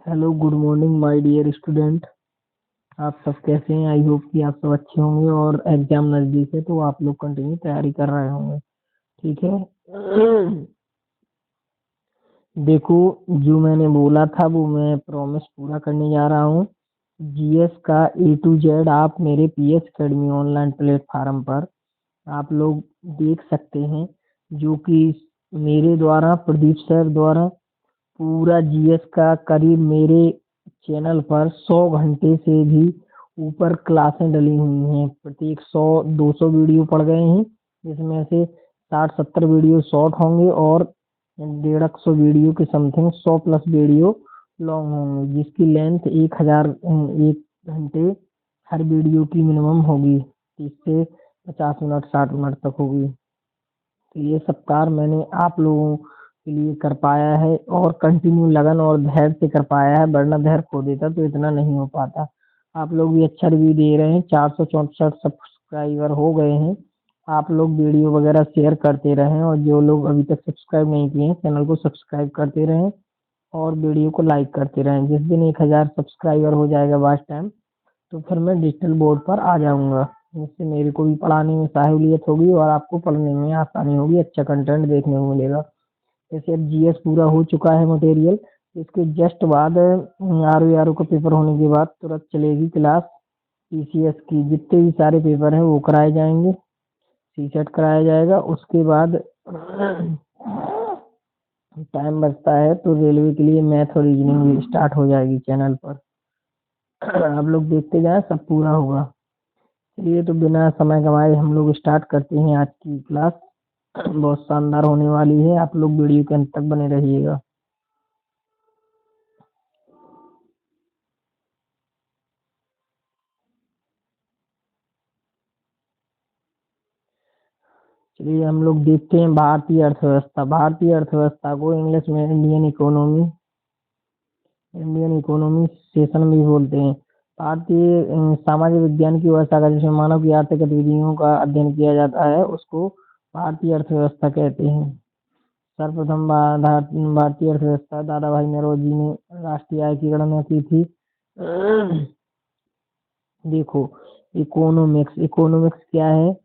Hello, good morning my dear student. आप सब कैसे हैं? आई होप कि आप सब अच्छे होंगे और एग्जाम नज़दीक है तो आप लोग कंटिन्यू तैयारी कर रहे होंगे। ठीक है। देखो, जो मैंने बोला था वो मैं प्रॉमिस पूरा करने जा रहा हूँ। जीएस का A to Z आप मेरे पीएस अकेडमी ऑनलाइन प्लेटफार्म पर आप लोग देख सकते हैं, जो कि मेरे द्वारा, प्रदीप सर द्वारा पूरा जीएस का करीब मेरे चैनल पर 100 घंटे से भी ऊपर क्लासें डली हुई हैं। प्रत्येक 100-200 वीडियो पड़ गए हैं, जिसमें से 60-70 वीडियो शॉर्ट होंगे और 150 वीडियो के समथिंग 100 प्लस वीडियो लॉन्ग होंगे, जिसकी लेंथ 1 घंटे हर वीडियो की मिनिमम होगी। 30 से 50 मिनट 60 मिनट तक होगी। तो ये सब कार्य मैंने आप लोगों के लिए कर पाया है और कंटिन्यू लगन और धैर्य से कर पाया है, वरना धैर्य खो देता तो इतना नहीं हो पाता। आप लोग भी अच्छा रिव्यू दे रहे हैं, 464 सब्सक्राइबर हो गए हैं। आप लोग वीडियो वगैरह शेयर करते रहें और जो लोग अभी तक सब्सक्राइब नहीं किए हैं चैनल को सब्सक्राइब करते रहें और वीडियो को लाइक करते रहें। जिस दिन 1000 सब्सक्राइबर हो जाएगा वाच टाइम, तो फिर मैं डिजिटल बोर्ड पर आ जाऊँगा। जिससे मेरे को भी पढ़ाने में सहूलियत होगी और आपको पढ़ने में आसानी होगी, अच्छा कंटेंट देखने को मिलेगा। जैसे अब जीएस पूरा हो चुका है मटेरियल, इसके जस्ट बाद आरओ का पेपर होने के बाद तुरंत चलेगी क्लास। पीसीएस की जितने भी सारे पेपर हैं वो कराए जाएंगे, सीसेट कराया जाएगा। उसके बाद टाइम बचता है तो रेलवे के लिए मैथ और रीजनिंग भी स्टार्ट हो जाएगी चैनल पर। आप लोग देखते जाएं, सब पूरा होगा। चलिए, तो बिना समय गंवाए हम लोग स्टार्ट करते हैं आज की क्लास। बहुत शानदार होने वाली है, आप लोग वीडियो के अंत तक बने रहिएगा। चलिए, हम लोग देखते हैं भारतीय अर्थव्यवस्था। भारतीय अर्थव्यवस्था को इंग्लिश में इंडियन इकोनॉमी सेशन भी बोलते हैं। भारतीय सामाजिक विज्ञान की वह शाखा जिसमें मानव की आर्थिक गतिविधियों का अध्ययन किया जाता है, उसको भारतीय अर्थव्यवस्था कहते हैं। सर्वप्रथम भारतीय अर्थव्यवस्था दादा भाई नौरोजी ने राष्ट्रीय आय की गणना की थी। देखो, इकोनॉमिक्स इकोनॉमिक्स क्या है?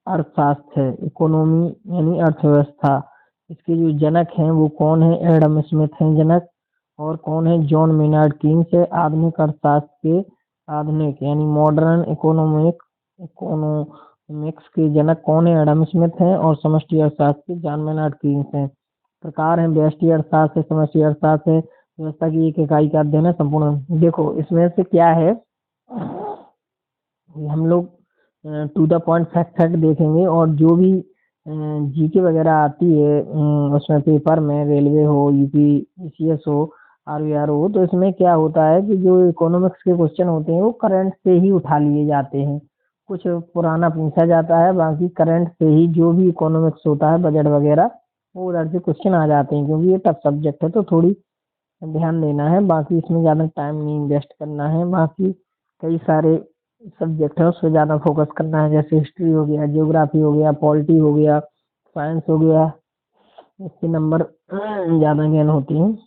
अर्थशास्त्र है। इकोनॉमी यानी अर्थव्यवस्था। इसके जो जनक हैं वो कौन है? एडम स्मिथ हैं जनक। और कौन है? जॉन मेनार्ड कीन्स है। आधुनिक अर्थशास्त्र के आधुनिक यानी मॉडर्न इकोनॉमिक्स के जनक कौन है? एडम स्मिथ हैं। और समष्टि अर्थशास्त्र के जॉन मेनार्ड कीन्स हैं। प्रकार है व्यष्टि अर्थशास्त्र है, समष्टि अर्थशास्त्र है। व्यवस्था की एक इकाई का अध्ययन है संपूर्ण। देखो, इसमें से क्या है, हम लोग to the point fact fact देखेंगे और जो भी जीके वगैरह आती है उसमें पेपर में, रेलवे हो, यूपी ईसीएस हो, आरवीआर हो, तो इसमें क्या होता है कि जो इकोनॉमिक्स के क्वेश्चन होते हैं वो करंट से ही उठा लिए जाते हैं। कुछ पुराना पूछा जाता है, बाकी करंट से ही जो भी इकोनॉमिक्स होता है, बजट वगैरह, वो उधर से क्वेश्चन आ जाते हैं। क्योंकि ये टफ सब्जेक्ट है तो थोड़ी ध्यान देना है। बाकी इसमें ज़्यादा टाइम नहीं इन्वेस्ट करना है। बाकी कई सारे सब्जेक्ट है, उस पर ज़्यादा फोकस करना है। जैसे हिस्ट्री हो गया, जियोग्राफी हो गया, पॉलिटी हो गया, साइंस हो गया। इसके नंबर ज़्यादा गेन होती हैं,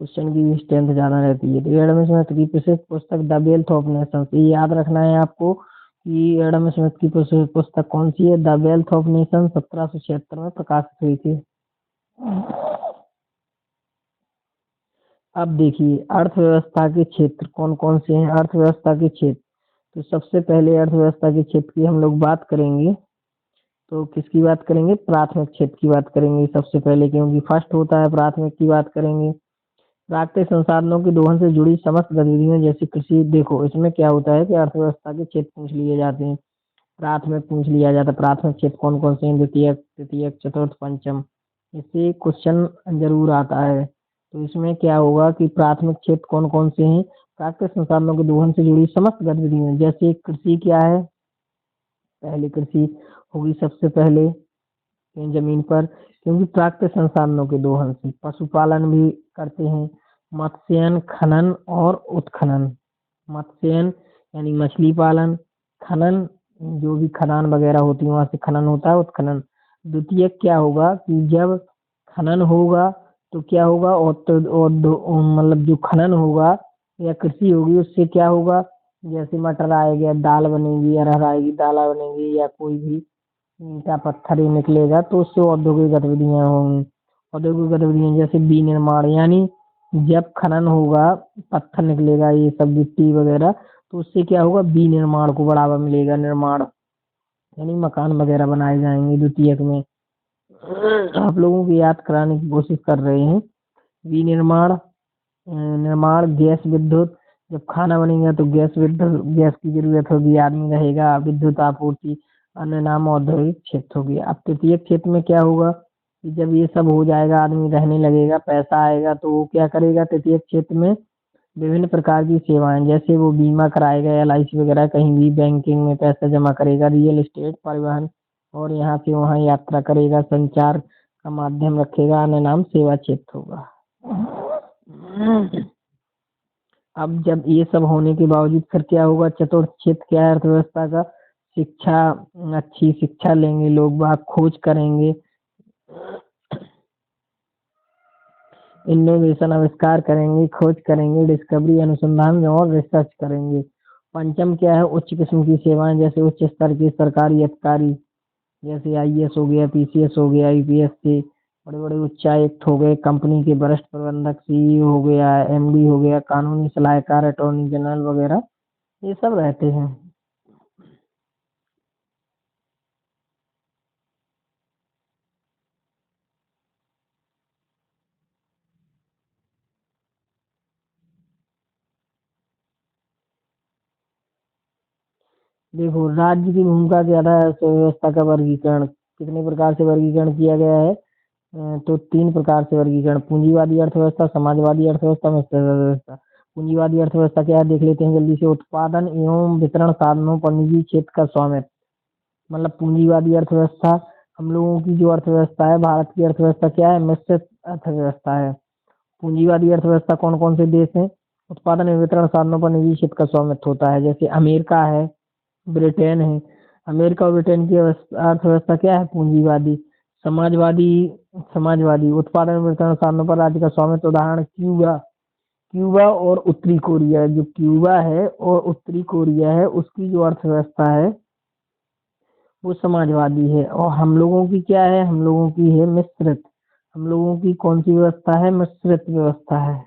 क्वेश्चन की भी स्ट्रेंथ ज़्यादा रहती है। तो एडम स्मिथ की प्रसिद्ध पुस्तक द वेल्थ ऑफ नेशंस, ये याद रखना है आपको कि एडम स्मिथ की प्रसिद्ध पुस्तक कौन सी है? द वेल्थ ऑफ नेशन 1776 में प्रकाशित हुई थी। अब देखिए, अर्थव्यवस्था के क्षेत्र कौन कौन से हैं? अर्थव्यवस्था के क्षेत्र, तो सबसे पहले अर्थव्यवस्था के क्षेत्र की हम लोग बात करेंगे। तो किसकी बात करेंगे? प्राथमिक क्षेत्र की बात करेंगे सबसे पहले, क्योंकि फर्स्ट होता है। प्राथमिक की बात करेंगे। प्राकृतिक संसाधनों के दोहन से जुड़ी समस्त गतिविधियां जैसे कृषि। देखो, इसमें क्या होता है कि अर्थव्यवस्था के क्षेत्र पूछ लिए जाते हैं, प्राथमिक पूछ लिया जाता है। प्राथमिक क्षेत्र कौन कौन से हैं? द्वितीयक, तृतीयक, चतुर्थ, पंचम। इससे क्वेश्चन जरूर आता है। तो इसमें क्या होगा कि प्राथमिक क्षेत्र कौन कौन से हैं? प्राकृतिक संसाधनों के दोहन से जुड़ी समस्त गतिविधियां। जैसे कृषि क्या है? पहले कृषि होगी सबसे पहले जमीन पर, क्योंकि प्राकृतिक संसाधनों के दोहन से। पशुपालन भी करते हैं, मत्स्यन, खनन और उत्खनन। मत्स्यन यानी मछली पालन, खनन जो भी खदान वगैरह होती है वहां से खनन होता है, उत्खनन। द्वितीय क्या होगा कि जब खनन होगा तो क्या होगा, मतलब जो खनन होगा या कृषि होगी उससे क्या होगा, जैसे मटर आएगा दाल बनेगी, अरहर आएगी दाल बनेगी, या कोई भी ईंटा पत्थर ही निकलेगा तो उससे औद्योगिक गतिविधियां होंगी। औद्योगिक गतिविधियां जैसे विनिर्माण, यानी जब खनन होगा पत्थर निकलेगा ये सब गिट्टी वगैरह, तो उससे क्या होगा, विनिर्माण को बढ़ावा मिलेगा। निर्माण यानी मकान वगैरह बनाए जाएंगे। द्वितीयक में आप लोगों को याद कराने की कोशिश कर रहे हैं। विनिर्माण, निर्माण, गैस विद्युत, जब खाना बनेगा तो गैस विद्युत, गैस की जरूरत होगी, आदमी रहेगा, विद्युत आपूर्ति, अन्य नाम औद्योगिक क्षेत्र होगी। अब तृतीय क्षेत्र में क्या होगा कि जब ये सब हो जाएगा, आदमी रहने लगेगा, पैसा आएगा, तो वो क्या करेगा, तृतीय क्षेत्र में विभिन्न प्रकार की सेवाएं, जैसे वो बीमा कराएगा, एलआईसी वगैरह, कहीं भी बैंकिंग में पैसा जमा करेगा, रियल एस्टेट, परिवहन, और यहाँ से वहाँ यात्रा करेगा, संचार का माध्यम रखेगा, अन्य नाम सेवा क्षेत्र होगा। अब जब ये सब होने के बावजूद फिर क्या होगा, चतुर्थ क्षेत्र क्या है अर्थव्यवस्था का, शिक्षा, अच्छी शिक्षा लेंगे लोग, बाग खोज करेंगे, इनोवेशन आविष्कार करेंगे, खोज करेंगे, डिस्कवरी अनुसंधान और रिसर्च करेंगे। पंचम क्या है, उच्च किस्म की सेवाएं, जैसे उच्च स्तर के सरकारी अधिकारी, जैसे आईएएस हो गया, पीसीएस हो गया, यूपीएस के बड़े बड़े उच्चायुक्त हो गए, कंपनी के वरिष्ठ प्रबंधक, सीईओ हो गया, एमडी हो गया, कानूनी सलाहकार, अटॉर्नी जनरल वगैरह, ये सब रहते हैं। देखो, राज्य की भूमिका क्या था अर्थव्यवस्था का वर्गीकरण, कितने प्रकार से वर्गीकरण किया गया है, तो तीन प्रकार से वर्गीकरण, पूंजीवादी अर्थव्यवस्था, समाजवादी अर्थव्यवस्था, मिश्र अर्थव्यवस्था। पूंजीवादी अर्थव्यवस्था क्या है देख लेते हैं जल्दी से, उत्पादन एवं वितरण साधनों पर निजी क्षेत्र का स्वामित्व। मतलब पूंजीवादी अर्थव्यवस्था, हम लोगों की जो अर्थव्यवस्था है, भारत की अर्थव्यवस्था क्या है, मिश्रित अर्थव्यवस्था है। पूंजीवादी अर्थव्यवस्था कौन कौन से देश हैं, उत्पादन एवं वितरण साधनों पर निजी क्षेत्र का स्वामित्व होता है, जैसे अमेरिका है, ब्रिटेन है। अमेरिका और ब्रिटेन की अर्थव्यवस्था क्या है, पूंजीवादी। समाजवादी, समाजवादी उत्पादन एवं वितरण साधनों पर राज्य का स्वामित्व, उदाहरण क्यूबा। क्यूबा और उत्तरी कोरिया, जो क्यूबा है और उत्तरी कोरिया है उसकी जो अर्थव्यवस्था है वो समाजवादी है। और हम लोगों की क्या है, हम लोगों की है मिश्रित। हम लोगों की कौन सी व्यवस्था है, मिश्रित व्यवस्था है।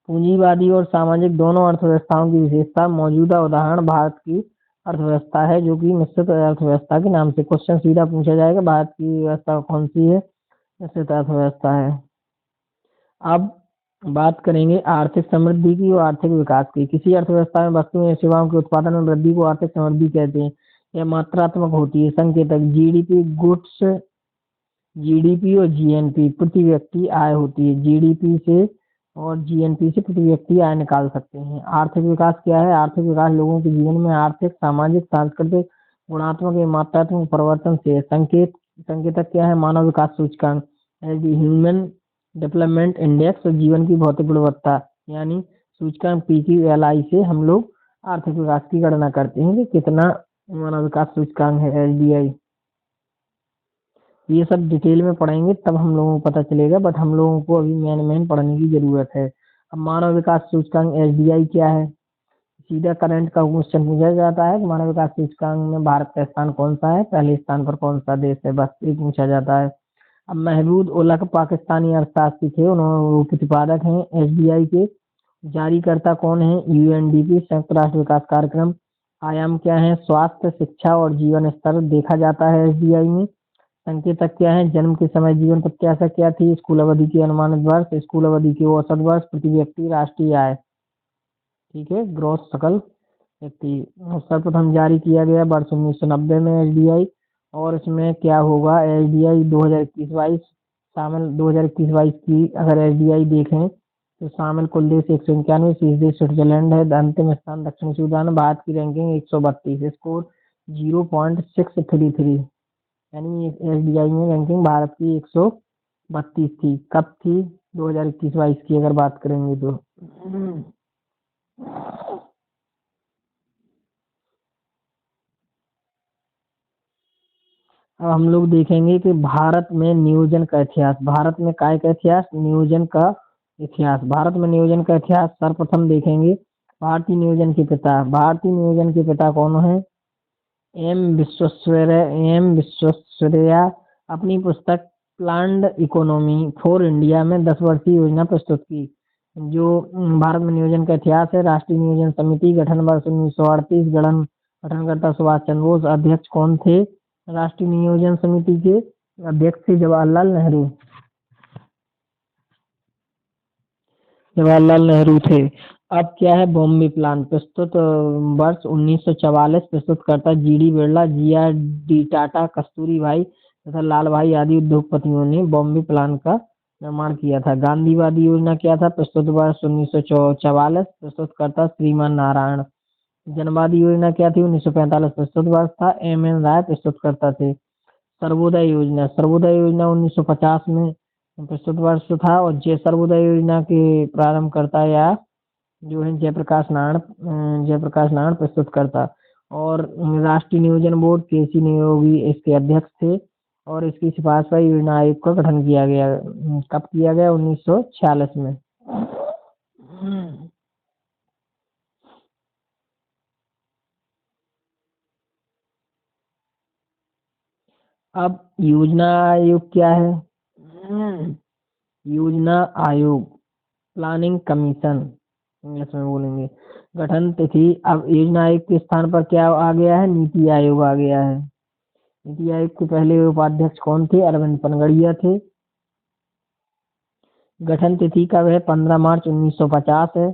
पूंजीवादी और सामाजिक दोनों अर्थव्यवस्थाओं की विशेषता, मौजूदा उदाहरण भारत की अर्थव्यवस्था है, जो कि मिश्रित अर्थव्यवस्था के नाम से क्वेश्चन सीधा पूछा जाएगा, भारत की व्यवस्था कौन सी है, मिश्रित अर्थव्यवस्था है। अब बात करेंगे आर्थिक समृद्धि की और आर्थिक विकास की। किसी अर्थव्यवस्था में वस्तुओं या सेवाओं के उत्पादन में वृद्धि को आर्थिक समृद्धि कहते हैं। यह मात्रात्मक होती है। संकेतक जीडीपी, गुड्स, जीडीपी और जीएनपी प्रति व्यक्ति आय होती है। जीडीपी से और जीएनपी से प्रति व्यक्ति आय निकाल सकते हैं। आर्थिक विकास क्या है, आर्थिक विकास लोगों के जीवन में आर्थिक, सामाजिक, सांस्कृतिक, गुणात्मक एवं मात्रात्मक परिवर्तन से है। संकेतक क्या है, मानव विकास सूचकांक, ह्यूमन डेवलपमेंट इंडेक्स, और जीवन की भौतिक गुणवत्ता, यानी सूचकांक पीक्यूएलआई से हम लोग आर्थिक विकास की गणना करते हैं कि कितना मानव विकास सूचकांक है, एसडीआई। ये सब डिटेल में पढ़ेंगे तब हम लोगों को पता चलेगा, बट हम लोगों को अभी मेन पढ़ने की जरूरत है। अब मानव विकास सूचकांक एसडीआई क्या है, सीधा करंट का क्वेश्चन पूछा जाता है कि मानव विकास सूचकांक में भारत का स्थान कौन सा है, पहले स्थान पर कौन सा देश है, बस ये पूछा जाता है। अब महमूद उलक पाकिस्तानी अर्थशास्त्री थे, उन्होंने वो प्रतिपादक हैं एसडीआई के। जारीकर्ता कौन है, यूएनडीपी, संयुक्त राष्ट्र विकास कार्यक्रम। आयाम क्या है, स्वास्थ्य, शिक्षा और जीवन स्तर देखा जाता है एसडीआई में। संकेतक क्या है, जन्म के समय जीवन प्रत्याशा क्या थी, स्कूल अवधि की अनुमानित वर्ष, स्कूल अवधि की औसत वर्ष, प्रति व्यक्ति राष्ट्रीय आय, ठीक है, ग्रोथ सकल व्यक्ति। सर्वप्रथम जारी किया गया वर्ष 1990 में एसडीआई। और इसमें क्या होगा, एसडीआई 2021-22 शामिल, 2021-22 की अगर एसडीआई देखें तो शामिल कुल देश 191, शीर्ष देश स्विट्जरलैंड है, अंतिम स्थान दक्षिण सूडान, भारत की रैंकिंग 132, स्कोर 0.633, यानी एसडीआई में रैंकिंग भारत की 132 थी। कब थी, 2021-22 की अगर बात करेंगे तो। अब हम लोग देखेंगे कि भारत में नियोजन का इतिहास। भारत में काय का इतिहास? नियोजन का इतिहास। भारत में नियोजन का इतिहास सर्वप्रथम देखेंगे। भारतीय नियोजन के पिता। भारतीय नियोजन के पिता कौन है? एम विश्वेश्वरैया अपनी पुस्तक प्लान्ड इकोनॉमी फॉर इंडिया में 10 वर्षीय योजना प्रस्तुत की। जो भारत में नियोजन का इतिहास है। राष्ट्रीय नियोजन समिति गठन वर्ष 1938। गठनकर्ता सुभाष चंद्र बोस। अध्यक्ष कौन थे राष्ट्रीय नियोजन समिति के? अध्यक्ष थे जवाहरलाल नेहरू। जवाहरलाल नेहरू थे। अब क्या है? बॉम्बे प्लान प्रस्तुत वर्ष 1944। प्रस्तुतकर्ता GD Birla, JR D Tata, Kasturi Bhai तथा लाल भाई आदि उद्योगपतियों ने बॉम्बे प्लान का निर्माण किया था। गांधीवादी योजना क्या था? प्रस्तुत वर्ष 1944। प्रस्तुतकर्ता श्रीमान नारायण। जनवादी योजना क्या थी? 1945। प्रस्तुत वर्ष था एम राय प्रस्तुतकर्ता थे। सर्वोदय योजना। सर्वोदय योजना 1950 में प्रस्तुत वर्ष था। और सर्वोदय योजना के प्रारंभकर्ता या जो है जयप्रकाश नारायण प्रस्तुतकर्ता। और राष्ट्रीय नियोजन बोर्ड केसी नियोगी इसके अध्यक्ष थे। और इसकी सिफारिश पर योजना आयोग का गठन किया गया। कब किया गया? 1946 में। अब योजना आयोग क्या है? योजना आयोग प्लानिंग कमीशन इंग्लिश में बोलेंगे। गठन तिथि। अब योजना आयोग के स्थान पर क्या आ गया है? नीति आयोग आ गया है। नीति आयोग के पहले उपाध्यक्ष कौन थे? अरविंद पनगड़िया थे। गठन तिथि कब है? 15 मार्च 1950 है।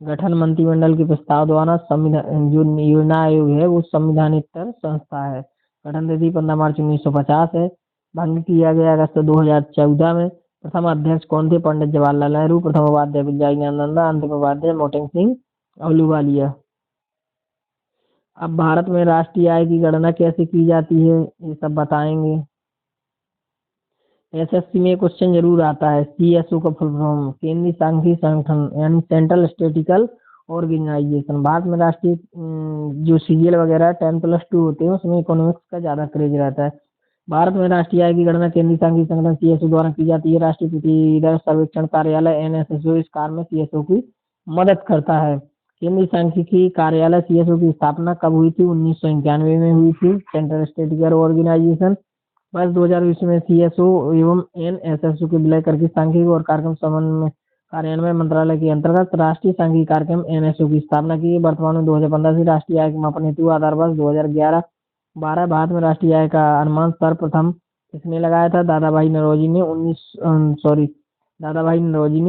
गठन मंत्रिमंडल के प्रस्ताव द्वारा। संविधान जो योजना आयोग है वो संविधानेतर संस्था है। गठन तिथि 15 मार्च 1950 है। भंग किया गया अगस्त 2014 में। प्रथम अध्यक्ष कौन थे? पंडित जवाहरलाल नेहरू। प्रथम उपाध्याय विद्यानंदा। अंतिम उपाध्याय मोटेन सिंह अहलूवालिया। अब भारत में राष्ट्रीय आय की गणना कैसे की जाती है ये सब बताएंगे। एसएससी में क्वेश्चन जरूर आता है। सीएसओ का फुल फॉर्म केंद्रीय सांख्यिकी संगठन यानी सेंट्रल स्टेटिकल ऑर्गेनाइजेशन। भारत में राष्ट्रीय जो सीजीएल वगैरह 10+2 होते हैं उसमें इकोनॉमिक्स का ज्यादा क्रेज रहता है। भारत में राष्ट्रीय आय की गणना केंद्रीय सांख्यिकी संगठन सीएसओ द्वारा की जाती है। राष्ट्रीय प्रतिदर सर्वेक्षण कार्यालय एनएसएसओ इस कार्य में सीएसओ की मदद करता है। केंद्रीय सांख्यिकी कार्यालय सीएसओ की स्थापना कब हुई थी? 1991 में हुई थी। सेंट्रल स्टेटिकल ऑर्गेनाइजेशन वर्ष 2020 में सीएसओ एवं एनएसएसओ के विलय करके सांख्यिकी और कार्यक्रम समन्वय कार्यान्वयन मंत्रालय के अंतर्गत राष्ट्रीय सांख्यिकी कार्यक्रम एनएसओ की स्थापना की। वर्तमान में 2015 से राष्ट्रीय आय के मापन हेतु आधार वर्ष 2011-12। भारत में राष्ट्रीय आय का अनुमान सर्वप्रथम किसने लगाया था? दादाभाई नौरोजी ने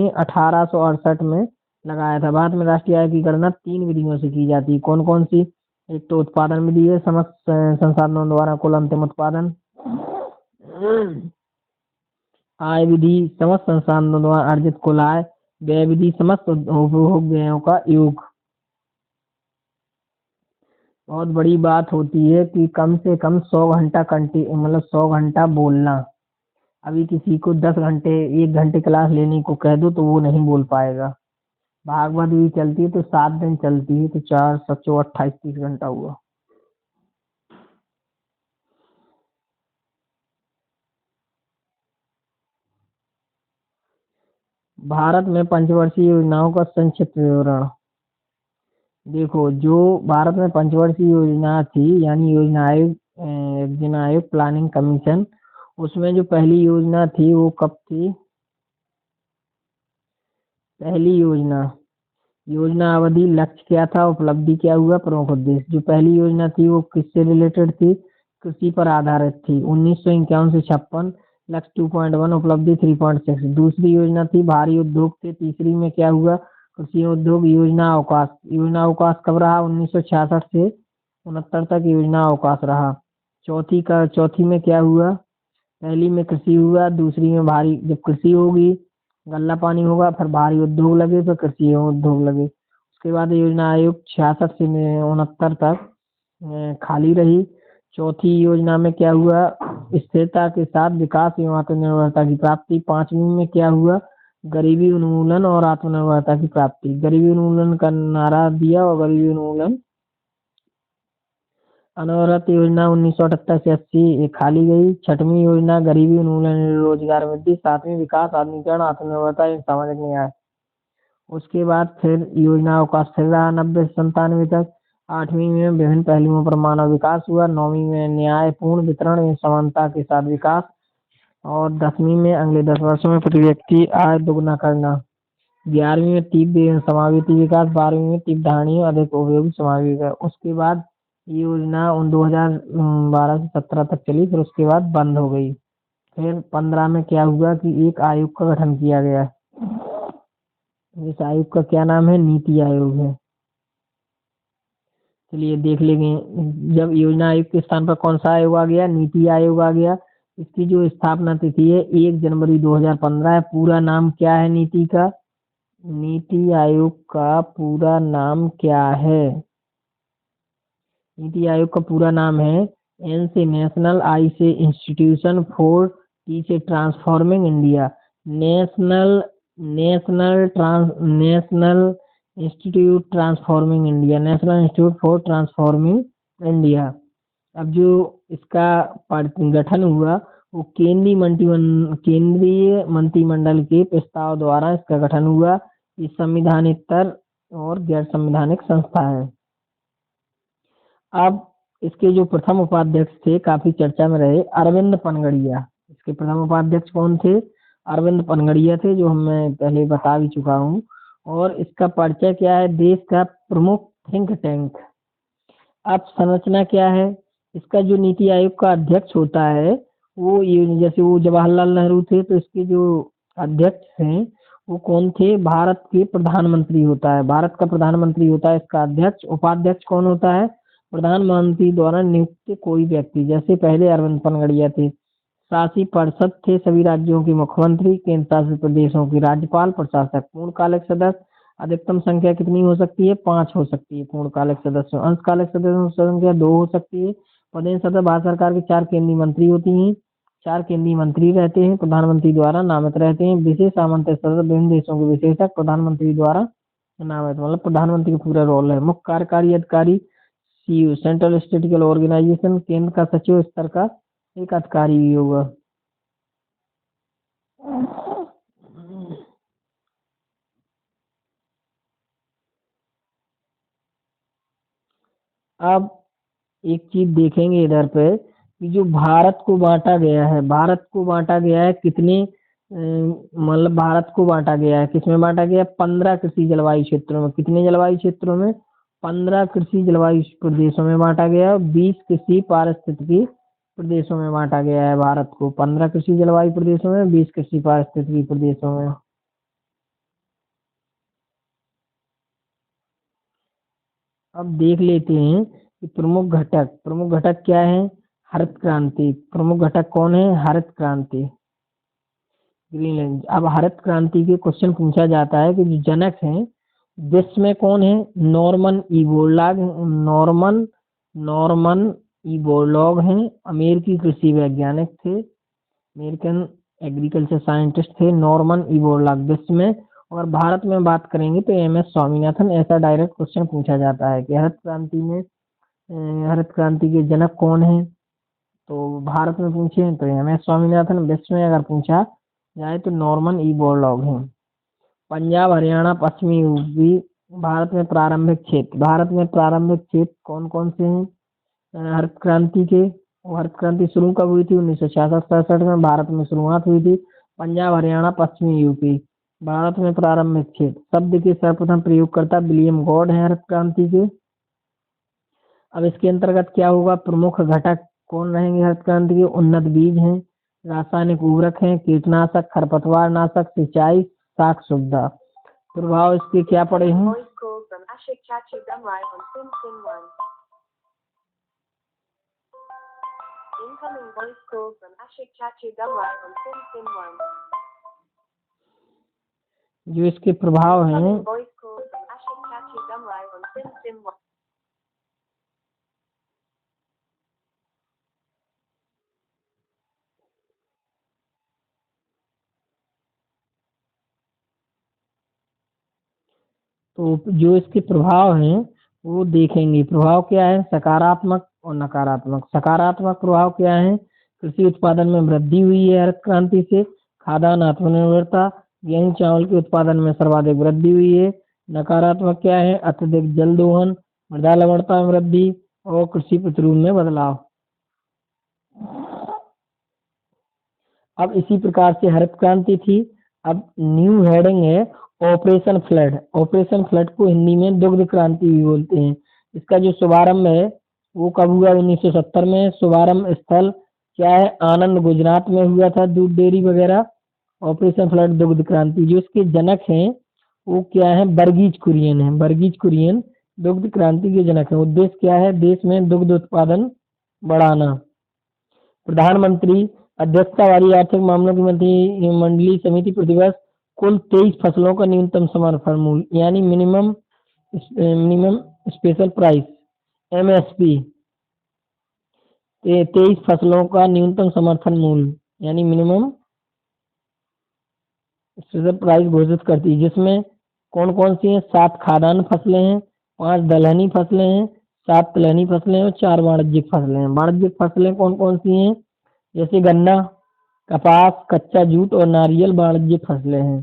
1868 में लगाया था। भारत में राष्ट्रीय आय की गणना 3 विधियों से की जाती है। कौन कौन सी? एक तो उत्पादन विधि है। समस्त संसाधनों द्वारा कुल अंतिम उत्पादन। आय विधि समस्त संसाधनों द्वारा अर्जित कुल आय। व्यय विधि समस्त उपभोग व्ययों का योग। बहुत बड़ी बात होती है कि कम से कम 100 घंटा मतलब 100 घंटा बोलना। अभी किसी को 10 घंटे 1 घंटे क्लास लेने को कह दो तो वो नहीं बोल पाएगा। भागवत भी चलती है तो 7 दिन चलती है तो 4 7 28 30 घंटा हुआ। भारत में पंचवर्षीय योजनाओं का संक्षिप्त विवरण। देखो जो भारत में पंचवर्षीय योजना थी यानी योजना आयोग प्लानिंग कमीशन उसमें जो पहली योजना थी वो कब थी? पहली योजना अवधि लक्ष्य क्या था? उपलब्धि क्या हुआ? प्रमुख उद्देश्य। जो पहली योजना थी वो किससे रिलेटेड थी? कृषि पर आधारित थी। 1951 से 56। लक्ष्य 2.1 उपलब्धि 3.6। दूसरी योजना थी भारी उद्योग थे। तीसरी में क्या हुआ? कृषि उद्योग। योजना अवकाश कब रहा? 1966 से 69 तक योजना अवकाश रहा। चौथी में क्या हुआ? पहली में कृषि हुआ। दूसरी में भारी जब कृषि होगी गल्ला पानी होगा फिर भारी उद्योग लगे फिर कृषि एवं उद्योग लगे। उसके बाद योजना आयोग 66 से 69 तक खाली रही। चौथी योजना में क्या हुआ? स्थिरता के साथ विकास एवं आत्मनिर्भरता की प्राप्ति। पांचवी में क्या हुआ? गरीबी उन्मूलन और आत्मनिर्भरता की प्राप्ति। गरीबी उन्मूलन का नारा दिया और गरीबी उन्मूलन अनवरत योजना 1978 से 80 ये खाली गई। छठवीं योजना गरीबी उन्मूलन रोजगार वृद्धि। सातवीं विकास आधुनिकीकरण आत्मनिर्भरता एवं सामाजिक न्याय। उसके बाद फिर योजनाओं का स्थिर रहा 90 से 97 तक। आठवीं में विभिन्न पहलुओं पर मानव विकास हुआ। नौवीं में न्यायपूर्ण वितरण एवं समानता के साथ विकास। और 10वीं में अगले 10 वर्षों में प्रति व्यक्ति आय दोगुना करना। 11वीं में तीव्र एवं समावेशी विकास। 12वीं में तीव्र धारणीय अधिक उपयोगी समावेशी विकास। उसके बाद ये योजना उन 2012 से 17 तक चली, फिर उसके बाद बंद हो गई। फिर 15 में क्या हुआ कि एक आयोग का गठन किया गया। इस आयोग का क्या नाम है? नीति आयोग है। चलिए देख लेंगे। जब योजना आयोग के स्थान पर कौन सा आयोग आ गया? नीति आयोग आ गया। इसकी जो स्थापना तिथि है 1 जनवरी 2015 है। पूरा नाम क्या है नीति का? नीति आयोग का पूरा नाम क्या है? नीति आयोग का पूरा नाम है एन से नेशनल, आई से इंस्टीट्यूशन, फोर, टी से transforming India. National national institute transforming India. National institute for transforming India. अब जो इसका गठन हुआ वो केंद्रीय मंत्रिमंडल के प्रस्ताव द्वारा इसका गठन हुआ। ये संविधानेतर और गैर संवैधानिक संस्था है। अब इसके जो प्रथम उपाध्यक्ष थे, काफी चर्चा में रहे, अरविंद पनगड़िया। इसके प्रथम उपाध्यक्ष कौन थे? अरविंद पनगड़िया थे, जो मैं पहले बता भी चुका हूँ। और इसका परिचय क्या है? देश का प्रमुख थिंक टैंक। अब संरचना क्या है इसका? जो नीति आयोग का अध्यक्ष होता है वो ये, जैसे वो जवाहरलाल नेहरू थे तो इसके जो अध्यक्ष हैं वो कौन थे? भारत के प्रधानमंत्री होता है। भारत का प्रधानमंत्री होता है इसका अध्यक्ष। उपाध्यक्ष कौन होता है? प्रधानमंत्री द्वारा नियुक्त कोई व्यक्ति। जैसे पहले अरविंद पनगड़िया थे। शासी परिषद थे सभी राज्यों के मुख्यमंत्री, केंद्र शासित प्रदेशों के राज्यपाल, प्रशासक। पूर्णकालिक सदस्य अधिकतम संख्या कितनी हो सकती है? 5 हो सकती है पूर्णकालिक सदस्यों। अंशकालिक सदस्यों की संख्या 2 हो सकती है। पदेन सदस्य भारत सरकार के 4 केंद्रीय मंत्री होती हैं। 4 केंद्रीय मंत्री रहते हैं, प्रधानमंत्री द्वारा नामित रहते हैं। विशेष आमंत्रित सदस्य विभिन्न देशों के विशेषज्ञ, प्रधानमंत्री द्वारा नामित। मतलब प्रधानमंत्री का पूरा रोल है। मुख्य कार्यकारी अधिकारी सीयू, सेंट्रल स्टेटिकल ऑर्गेनाइजेशन, केंद्र का सचिव स्तर का एक अधिकारी भी होगा। अब एक चीज देखेंगे इधर पे कि जो भारत को बांटा गया है, भारत को बांटा गया है कितने मतलब भारत को बांटा गया है किसमें बांटा गया है? 15 कृषि जलवायु क्षेत्रों में। कितने जलवायु क्षेत्रों में? 15 कृषि जलवायु प्रदेशों में बांटा गया है। 20 कृषि पारिस्थितिकी प्रदेशों में बांटा गया है भारत को। 15 कृषि जलवायु प्रदेशों में, 20 कृषि पारिस्थितिकी प्रदेशों में। अब देख लेते हैं कि प्रमुख घटक क्या है? हरित क्रांति। प्रमुख घटक कौन है? हरित क्रांति, ग्रीनलैंड। अब हरित क्रांति के क्वेश्चन पूछा जाता है कि जो जनक हैं विश्व में कौन है? नॉर्मन इबोरलॉग। नॉर्मन इबोरलॉग हैं। अमेरिकी कृषि वैज्ञानिक थे, अमेरिकन एग्रीकल्चर साइंटिस्ट थे नॉर्मन इबोरलॉग विश्व में। और भारत में बात करेंगे तो एम एस स्वामीनाथन। ऐसा डायरेक्ट क्वेश्चन पूछा जाता है कि हरित क्रांति के जनक कौन है? तो भारत में पूछे तो एम एस स्वामीनाथन। विश्व में अगर पूछा जाए तो नॉर्मन ई बोरलॉग हैं। पंजाब, हरियाणा, पश्चिमी यूपी। भारत में प्रारंभिक क्षेत्र कौन कौन से हैं हरित क्रांति के? वो हरित क्रांति शुरू कब हुई थी? 1966-67 में भारत में शुरुआत हुई थी। पंजाब, हरियाणा, पश्चिमी यूपी। भारत में प्रारंभिक क्षेत्र शब्द के सर्वप्रथम प्रयोगकर्ता विलियम गॉड है हरित क्रांति के। अब इसके अंतर्गत क्या होगा? प्रमुख घटक कौन रहेंगे हरित क्रांति के? उन्नत बीज हैं, रासायनिक उर्वरक हैं, कीटनाशक, खरपतवार नाशक, सिंचाई, साख सुविधा। प्रभाव इसके क्या पड़े हैं? जो इसके प्रभाव हैं तो जो इसके प्रभाव हैं वो देखेंगे। प्रभाव क्या है? सकारात्मक और नकारात्मक। सकारात्मक प्रभाव क्या है? कृषि उत्पादन में वृद्धि हुई है हरित क्रांति से। खाद्यान्न आत्मनिर्भरता, गेहूं चावल के उत्पादन में सर्वाधिक वृद्धि हुई है। नकारात्मक क्या है? अत्यधिक जल दोहन, मृदा लवणता में वृद्धि और कृषि प्रतिरूप में बदलाव। अब इसी प्रकार से हरित क्रांति थी। अब न्यू हेडिंग है ऑपरेशन फ्लड। ऑपरेशन फ्लड को हिंदी में दुग्ध क्रांति भी बोलते हैं। इसका जो शुभारंभ है वो कब हुआ? 1970 में। शुभारंभ स्थल क्या है? आनंद, गुजरात में हुआ था, दूध डेयरी वगैरह। ऑपरेशन फ्लड दुग्ध क्रांति, जो इसके जनक हैं वो क्या है? वर्गीज कुरियन है। वर्गीज कुरियन दुग्ध क्रांति के जनक है। उद्देश्य क्या है? देश में दुग्ध उत्पादन बढ़ाना। प्रधानमंत्री अध्यक्षता वाली आर्थिक मामलों की मंडलीय समिति प्रतिवर्ष कुल 23 फसलों का न्यूनतम समर्थन मूल्य यानी मिनिमम स्पेशल प्राइस एमएसपी, 23 फसलों का न्यूनतम समर्थन मूल्य यानी मिनिमम स्पेशल प्राइस घोषित करती है, जिसमें कौन कौन सी है? 7 खाद्यान्न फसलें हैं, 5 दलहनी फसलें हैं, 7 तिलहनी फसलें और 4 वाणिज्यिक फसलें हैं। वाणिज्यिक फसलें कौन कौन सी हैं? जैसे गन्ना, कपास, कच्चा जूट और नारियल वाणिज्यिक फसलें हैं।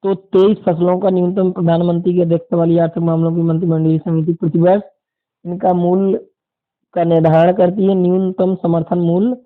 तो 23 फसलों का न्यूनतम प्रधानमंत्री की अध्यक्षता वाली आर्थिक मामलों की मंत्रिमंडलीय समिति प्रतिवर्ष इनका मूल्य का निर्धारण करती है, न्यूनतम समर्थन मूल्य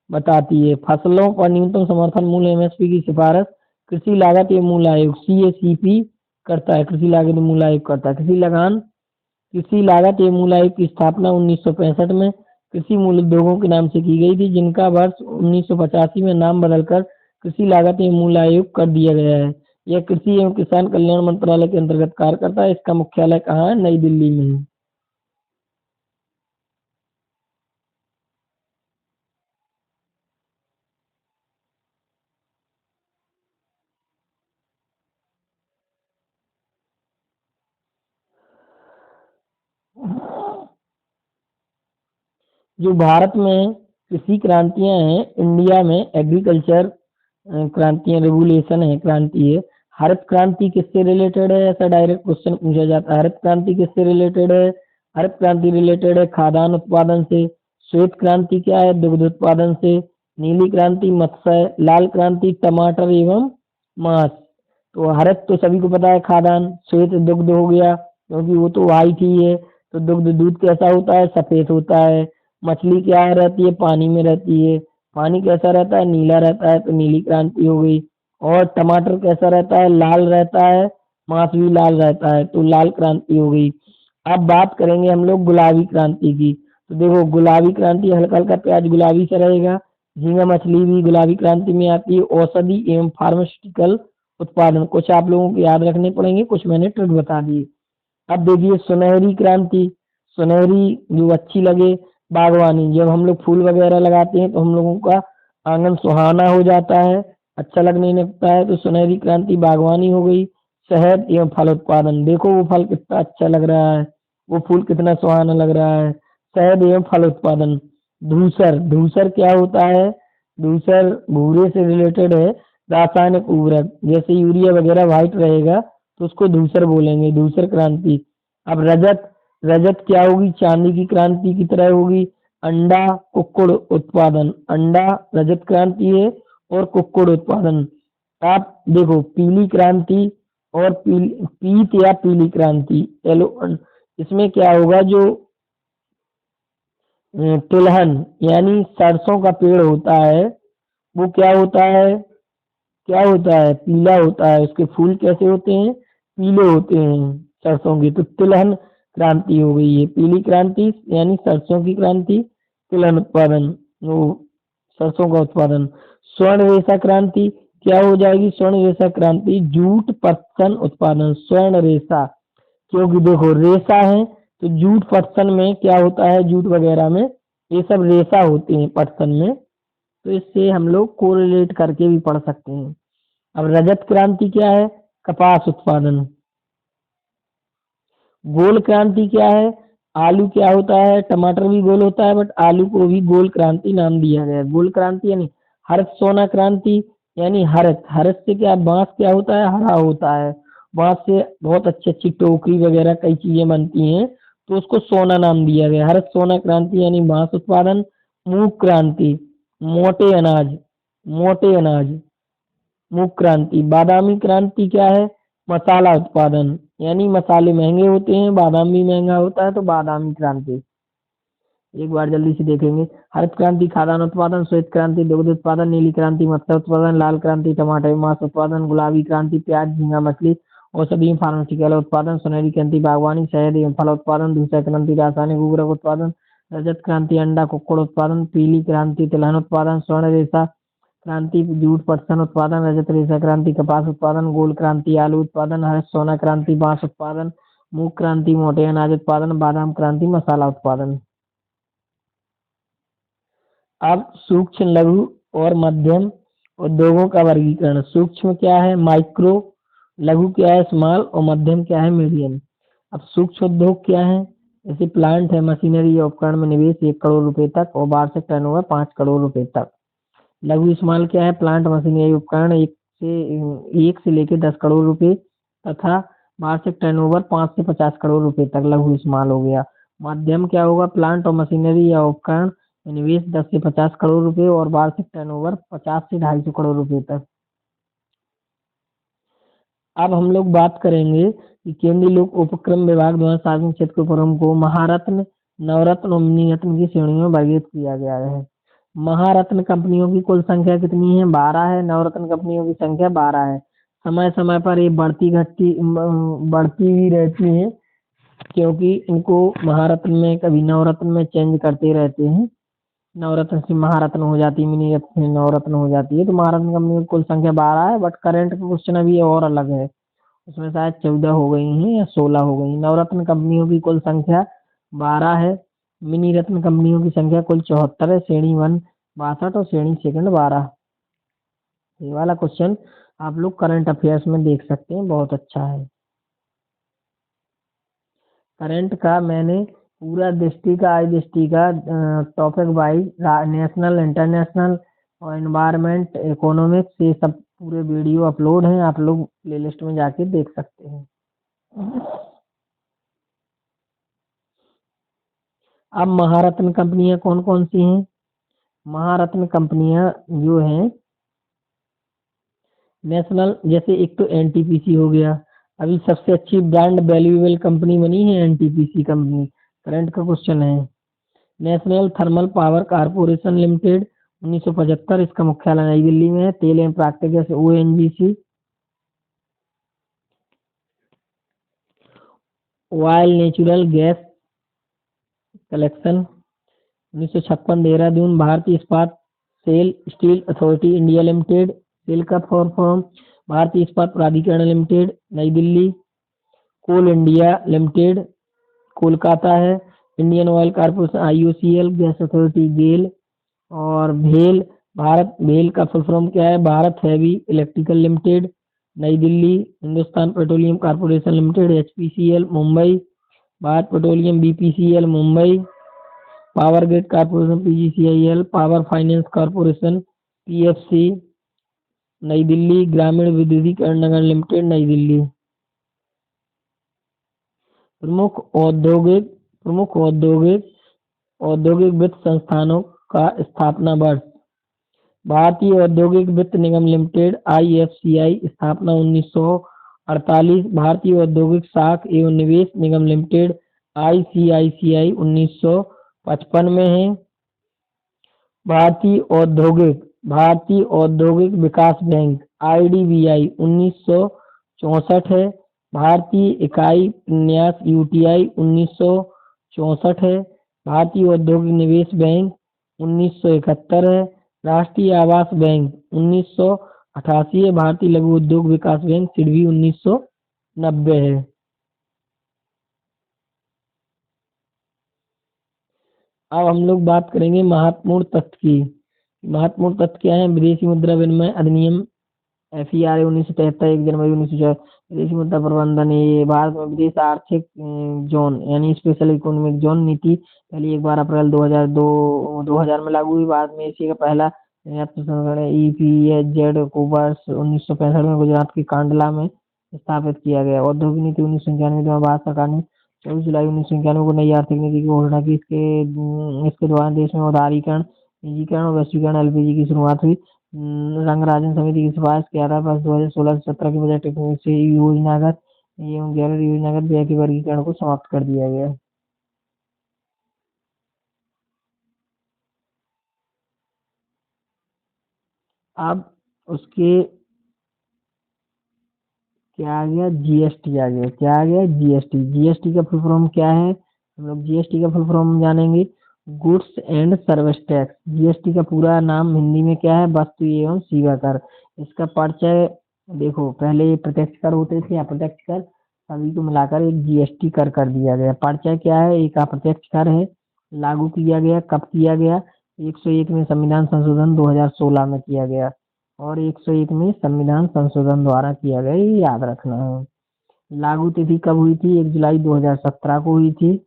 बताती है। फसलों पर न्यूनतम समर्थन मूल्य एमएसपी की सिफारिश कृषि लागत एवं मूल्य आयोग सीएसीपी करता है। कृषि लागत एवं मूल्य आयोग करता है। कृषि लागत एवं मूल्य आयोग की स्थापना 1965 में कृषि मूल्य उद्योगों के नाम से की गई थी, जिनका वर्ष 1985 में नाम बदलकर कृषि लागत एवं मूल्य आयोग कर दिया गया है। यह कृषि एवं किसान कल्याण मंत्रालय के अंतर्गत कार्य करता है। इसका मुख्यालय कहाँ है? नई दिल्ली में है। जो भारत में कृषि क्रांतियां हैं, इंडिया में एग्रीकल्चर क्रांतियां, रेगुलेशन है, क्रांति है। हरित क्रांति किससे रिलेटेड है? ऐसा डायरेक्ट क्वेश्चन पूछा जाता है। हरित क्रांति किससे रिलेटेड है? हरित क्रांति रिलेटेड है खाद्यान्न उत्पादन से। श्वेत क्रांति क्या है? दुग्ध उत्पादन से। नीली क्रांति मत्स्य, लाल क्रांति टमाटर एवं मांस। तो हरित तो सभी को पता है खाद्यान्न, श्वेत दुग्ध हो गया क्योंकि वो तो व्हाइट ही है। तो दुग्ध, दूध कैसा होता है? सफेद होता है। मछली क्या रहती है? पानी में रहती है। पानी कैसा रहता है? नीला रहता है, तो नीली क्रांति हो गई। और टमाटर कैसा रहता है? लाल रहता है। मांस भी लाल रहता है, तो लाल क्रांति हो गई। अब बात करेंगे हम लोग गुलाबी क्रांति की। तो देखो, गुलाबी क्रांति, हल्का हल्का प्याज गुलाबी सा रहेगा। झींगा मछली भी गुलाबी क्रांति में आती है। औषधि एवं फार्मास्यूटिकल उत्पादन, कुछ आप लोगों को याद रखने पड़ेंगे, कुछ मैंने ट्रिक बता दिए। अब देखिए सुनहरी क्रांति। सुनहरी जो अच्छी लगे, बागवानी, जब हम लोग फूल वगैरह लगाते हैं तो हम लोगों का आंगन सुहाना हो जाता है, अच्छा लगने लगता है। तो सुनहरी क्रांति बागवानी हो गई। शहद एवं फल उत्पादन, देखो वो फल कितना अच्छा लग रहा है, वो फूल कितना सुहाना लग रहा है। शहद एवं फल उत्पादन। धूसर, धूसर क्या होता है? धूसर भूरे से रिलेटेड है। रासायनिक उर्वरक, जैसे यूरिया वगैरह व्हाइट रहेगा तो उसको धूसर बोलेंगे, धूसर क्रांति। अब रजत, रजत क्या होगी? चांदी की क्रांति की तरह होगी। अंडा कुक्कुड़ उत्पादन, अंडा रजत क्रांति है। और कुक्कुड़ उत्पादन। आप देखो पीली क्रांति और पीत या पीली क्रांति, येलो। इसमें क्या होगा? जो तिलहन यानी सरसों का पेड़ होता है, वो क्या होता है? क्या होता है? पीला होता है। उसके फूल कैसे होते हैं? पीले होते हैं सरसों की। तो तिलहन क्रांति हो गई है। पीली क्रांति यानी सरसों की क्रांति। तिलहन उत्पादन, वो सरसों का उत्पादन। स्वर्ण रेशा क्रांति क्या हो जाएगी? स्वर्ण रेशा क्रांति जूट पटसन उत्पादन। स्वर्ण रेशा, क्योंकि देखो रेशा है तो जूट पटसन में क्या होता है? जूट वगैरह में ये सब रेशा होती है पटसन में, तो इससे हम लोग कोरिलेट करके भी पढ़ सकते हैं। अब रजत क्रांति क्या है? कपास उत्पादन। गोल क्रांति क्या है? आलू क्या होता है? टमाटर भी गोल होता है, बट आलू को भी गोल क्रांति नाम दिया गया है। गोल क्रांति यानी हरित सोना क्रांति, यानी हरित, हरित से क्या? बांस क्या होता है? हरा होता है। बांस से बहुत अच्छी अच्छी टोकरी वगैरह कई चीजें बनती हैं, तो उसको सोना नाम दिया गया। हर्ष सोना क्रांति यानी बांस उत्पादन। मूक क्रांति मोटे अनाज मूक क्रांति। बादामी क्रांति क्या है? मसाला उत्पादन, यानी मसाले महंगे होते हैं, बादाम भी महंगा होता है, तो बादामी क्रांति। एक बार जल्दी से देखेंगे। हरित क्रांति खाद्यान्न उत्पादन, श्वेत क्रांति दुग्ध उत्पादन, नीली क्रांति मत्स्य उत्पादन, लाल क्रांति टमाटर मांस उत्पादन, गुलाबी क्रांति प्याज झींगा मछली औषधि फार्मास्यूटिकल उत्पादन, सुनहरी क्रांति बागवानी शहद एवं फल उत्पादन, धूसर क्रांति रासायनिक उर्वरक उत्पादन, रजत क्रांति अंडा कुक्कुट उत्पादन, पीली क्रांति तिलहन उत्पादन, स्वर्ण रेशा क्रांति जूट पटसन उत्पादन, रजत रेशा क्रांति कपास उत्पादन, गोल्ड क्रांति आलू उत्पादन, हर्ष सोना क्रांति बांस उत्पादन, मूक क्रांति मोटे अनाज उत्पादन, बादाम क्रांति मसाला उत्पादन। अब सूक्ष्म लघु और मध्यम उद्योगों का वर्गीकरण। सूक्ष्म क्या है? माइक्रो। लघु क्या है? स्मॉल। और मध्यम क्या है? मीडियम। अब सूक्ष्म उद्योग क्या है? जैसे प्लांट है, मशीनरी या उपकरण में निवेश 1 करोड़ रुपए तक और वार्षिक टर्नओवर 5 करोड़ रुपए तक। लघु स्मॉल क्या है? प्लांट मशीनरी उपकरण एक से लेकर 10 करोड़ रुपए तथा वार्षिक टर्नओवर 5 से 50 करोड़ रुपए तक लघु स्मॉल हो गया। मध्यम क्या होगा? प्लांट और मशीनरी या उपकरण में निवेश 10 से 50 करोड़ रुपए और वार्षिक टर्नओवर 50 से 250 करोड़ रुपए तक। अब हम लोग बात करेंगे कि केंद्रीय लोक उपक्रम विभाग द्वारा सार्वजनिक क्षेत्र के उपक्रम को महारत्न, नवरत्न और मिनी रत्न की श्रेणियों में वर्गीकृत किया गया है। महारत्न कंपनियों की कुल संख्या कितनी है? 12 है। नवरत्न कंपनियों की संख्या 12 है। समय समय पर ये बढ़ती भी रहती है, क्योंकि इनको महारत्न में कभी नवरत्न में चेंज करते रहते हैं। नवरत्न से महारत्न हो जाती है, मिनी रत्न से नवरत्न हो जाती है। तो महारत्न कंपनी की कुल संख्या 12 है, बट करंट का क्वेश्चन अभी और अलग है, उसमें शायद 14 हो गई हैं या 16 हो गई। नवरत्न कंपनियों की कुल संख्या 12 है। मिनी रत्न कंपनियों की संख्या कुल 74 है। श्रेणी 1 62 और श्रेणी सेकंड 12। ये वाला क्वेश्चन आप लोग करंट अफेयर्स में देख सकते हैं, बहुत अच्छा है। करंट का मैंने पूरा दृष्टि का आई दृष्टि का टॉपिक वाइज नेशनल इंटरनेशनल और एनवायरनमेंट इकोनॉमिक्स ये सब पूरे वीडियो अपलोड हैं, आप लोग प्लेलिस्ट में जाके देख सकते हैं। अब महारत्न कंपनियां कौन कौन सी हैं? महारत्न कंपनियां जो हैं नेशनल, जैसे एक तो एनटीपीसी हो गया, अभी सबसे अच्छी ब्रांड वैल्यूएबल कंपनी बनी है एनटीपीसी कंपनी, करंट का क्वेश्चन है। National thermal power corporation limited 1975, इसका मुख्यालय नई दिल्ली में है। तेल एवं प्राकृतिक gas ONGC. Oil natural gas collection 1956 Dehradun. भारतीय इस्पात SAIL steel authority India limited, SAIL का फॉर फॉर्म भारतीय इस्पात प्राधिकरण लिमिटेड नई Delhi. Coal India limited Kolkata है। Indian oil corporation IOCL, gas authority GAIL. और भेल का फुल फॉर्म क्या है? भारत हैवी इलेक्ट्रिकल लिमिटेड नई Delhi. Hindustan petroleum corporation limited HPCL Mumbai. Bharat petroleum BPCL Mumbai. Power grid corporation PGCIL. Power finance corporation PFC नई दिल्ली। ग्रामीण विद्युतीकरण नगर लिमिटेड नई दिल्ली। प्रमुख औद्योगिक वित्त संस्थानों का स्थापना वर्ष। भारतीय औद्योगिक वित्त निगम लिमिटेड आईएफसीआई, स्थापना 1948। भारतीय औद्योगिक साख एवं निवेश निगम लिमिटेड आईसीआईसीआई 1955 में है। भारतीय औद्योगिक विकास बैंक आईडीबीआई 1964 है। भारतीय इकाई विन्यास यूटीआई 1964 है। भारतीय औद्योगिक निवेश बैंक 1971 है। राष्ट्रीय आवास बैंक 1988 है। भारतीय लघु उद्योग विकास बैंक सिडबी 1990 है। अब हम लोग बात करेंगे महत्वपूर्ण तथ्य की। महत्वपूर्ण तथ्य क्या है? विदेशी मुद्रा विनिमय अधिनियम FERA 1973 1 जनवरी 1904। विदेशी मुद्रा प्रबंधन, ये भारत में विदेश आर्थिक जोन यानी स्पेशल इकोनॉमिक जोन नीति पहली 12 अप्रैल 2000 में लागू हुई। भारत में एशिया का पहला EPSZ को वर्ष 1965 में गुजरात के कांडला में स्थापित किया गया। औद्योगिक नीति 1995 में भारत सरकार ने जुलाई 1991 को नई आर्थिक नीति की घोषणा की। इसके दौरान देश में उदारीकरण, निजीकरण और वैश्वीकरण एलपीजी की शुरुआत हुई। रंगराजन समिति की सिफारिश के आधार पर 2016 से 17 के बजट से योजनागत एवं गैर योजनागत व्यय के वर्गीकरण को समाप्त कर दिया गया। अब उसके क्या आ गया, जीएसटी आ गया। क्या आ गया, जीएसटी। जीएसटी का फुल फॉर्म क्या है, हम लोग जीएसटी का फुल फॉर्म जानेंगे। Goods and service tax. GST का पूरा नाम हिंदी में क्या है, वस्तु एवं सेवा कर। इसका परिचय देखो, पहले ये प्रत्यक्ष कर होते थे, अप्रत्यक्ष कर, सभी को मिलाकर एक जीएसटी कर दिया गया। परिचय क्या है, एक अप्रत्यक्ष कर है, लागू किया गया, कब किया गया, 101 में संविधान संशोधन 2016 में किया गया, और 101 में संविधान संशोधन द्वारा किया गया, ये याद रखना है। लागू तिथि कब हुई थी, 1 जुलाई 2017 को हुई थी।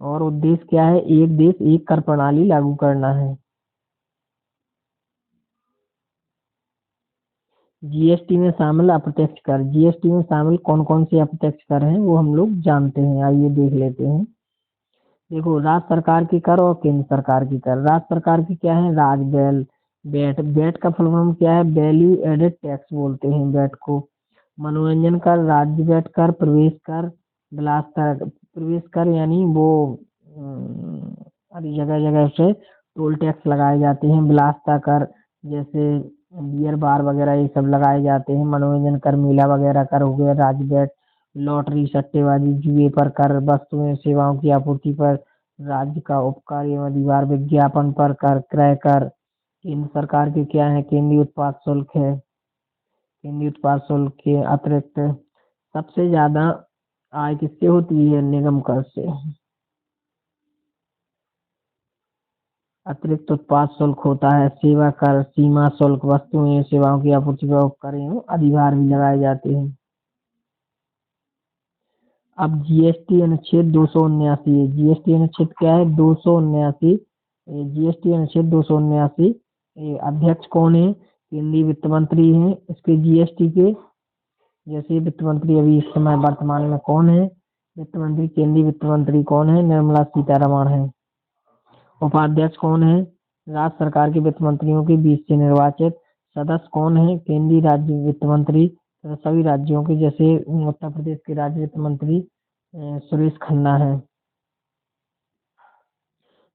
और उद्देश्य क्या है, एक देश एक कर प्रणाली लागू करना है। जीएसटी में शामिल अप्रत्यक्ष कर। जीएसटी में शामिल कौन कौन से अप्रत्यक्ष कर हैं वो हम लोग जानते हैं, आइए देख लेते हैं। देखो, राज्य सरकार के कर और केंद्र सरकार के कर। राज्य सरकार की क्या है, राजबैल। वैट। वैट का फुल फॉर्म क्या है, वैल्यू एडेड टैक्स बोलते हैं वैट को। मनोरंजन कर, राज्य वैट कर, प्रवेश कर, विलास कर। प्रवेश कर यानी वो हर जगह जगह से टोल टैक्स लगाए जाते हैं। विलासता कर, जैसे बियर बार वगैरह ये सब लगाए जाते हैं। मनोरंजन कर, मेला वगैरह कर हो गया, राज्य वैट। लॉटरी, सट्टेबाजी, जुए पर कर, वस्तुएं सेवाओं की आपूर्ति पर राज्य का उपकार एवं अधिभार, विज्ञापन पर कर, क्रय कर। केंद्र सरकार के क्या है, केंद्रीय उत्पाद शुल्क है। केंद्रीय उत्पाद शुल्क के अतिरिक्त सबसे ज्यादा आय किससे होती है, निगम कर से। अतिरिक्त उत्पाद शुल्क होता है सेवा कर, सीमा शुल्क, वस्तुएं सेवाओं की आपूर्ति पर उपकर एवं अधिभार भी लगाए जाते हैं। अब जीएसटी अनुच्छेद 279 है। जीएसटी अनुच्छेद क्या है, 279। जीएसटी अनुच्छेद 279। अध्यक्ष कौन है, केंद्रीय वित्त मंत्री हैं इसके जीएसटी के। जैसे वित्त मंत्री अभी इस समय वर्तमान में कौन है, वित्त मंत्री, केंद्रीय वित्त मंत्री कौन है, निर्मला सीतारमण है। उपाध्यक्ष कौन है, राज्य सरकार के वित्त मंत्रियों के बीच से निर्वाचित। सदस्य कौन है, केंद्रीय राज्य वित्त मंत्री तथा सभी राज्यों के, जैसे उत्तर प्रदेश के राज्य वित्त मंत्री सुरेश खन्ना है।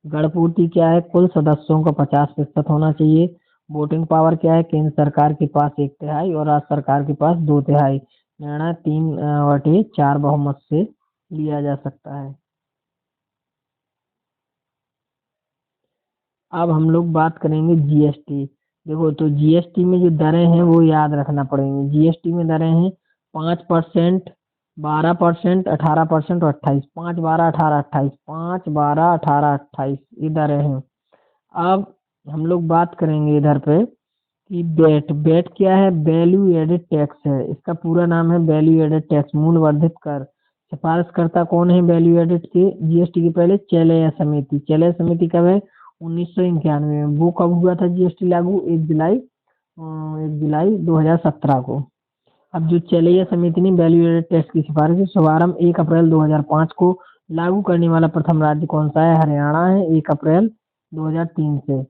गणपूर्ति क्या है, कुल सदस्यों का 50% होना चाहिए। वोटिंग पावर क्या है, केंद्र सरकार के पास 1/3 और राज्य सरकार के पास 2/3। निर्णय 3/4 बहुमत से लिया जा सकता है। अब हम लोग बात करेंगे जीएसटी। देखो, तो जीएसटी में जो दरें हैं वो याद रखना पड़ेंगी। जीएसटी में दरें हैं 5%, 12%, 18% और 28। 5, 12, 18, 28। 5, 12, 18, 28 ये दरें हैं। अब हम लोग बात करेंगे इधर पे कि बेट। बेट क्या है, वैल्यू एडेड टैक्स है। इसका पूरा नाम है वैल्यू एडेड टैक्स, मूल्य वर्धित कर। सिफारिशकर्ता कौन है वैल्यू एडेड के, जीएसटी के पहले चेलैया समिति। चेलैया समिति कब है, 1991 में। वो कब हुआ था जीएसटी लागू, 1 जुलाई 2017 को। अब जो चेलैया समिति ने वैल्यू एडेड टैक्स की सिफारिश है, शुभारंभ 1 अप्रैल 2005 को। लागू करने वाला प्रथम राज्य कौन सा है, हरियाणा है, 1 अप्रैल 2003 से।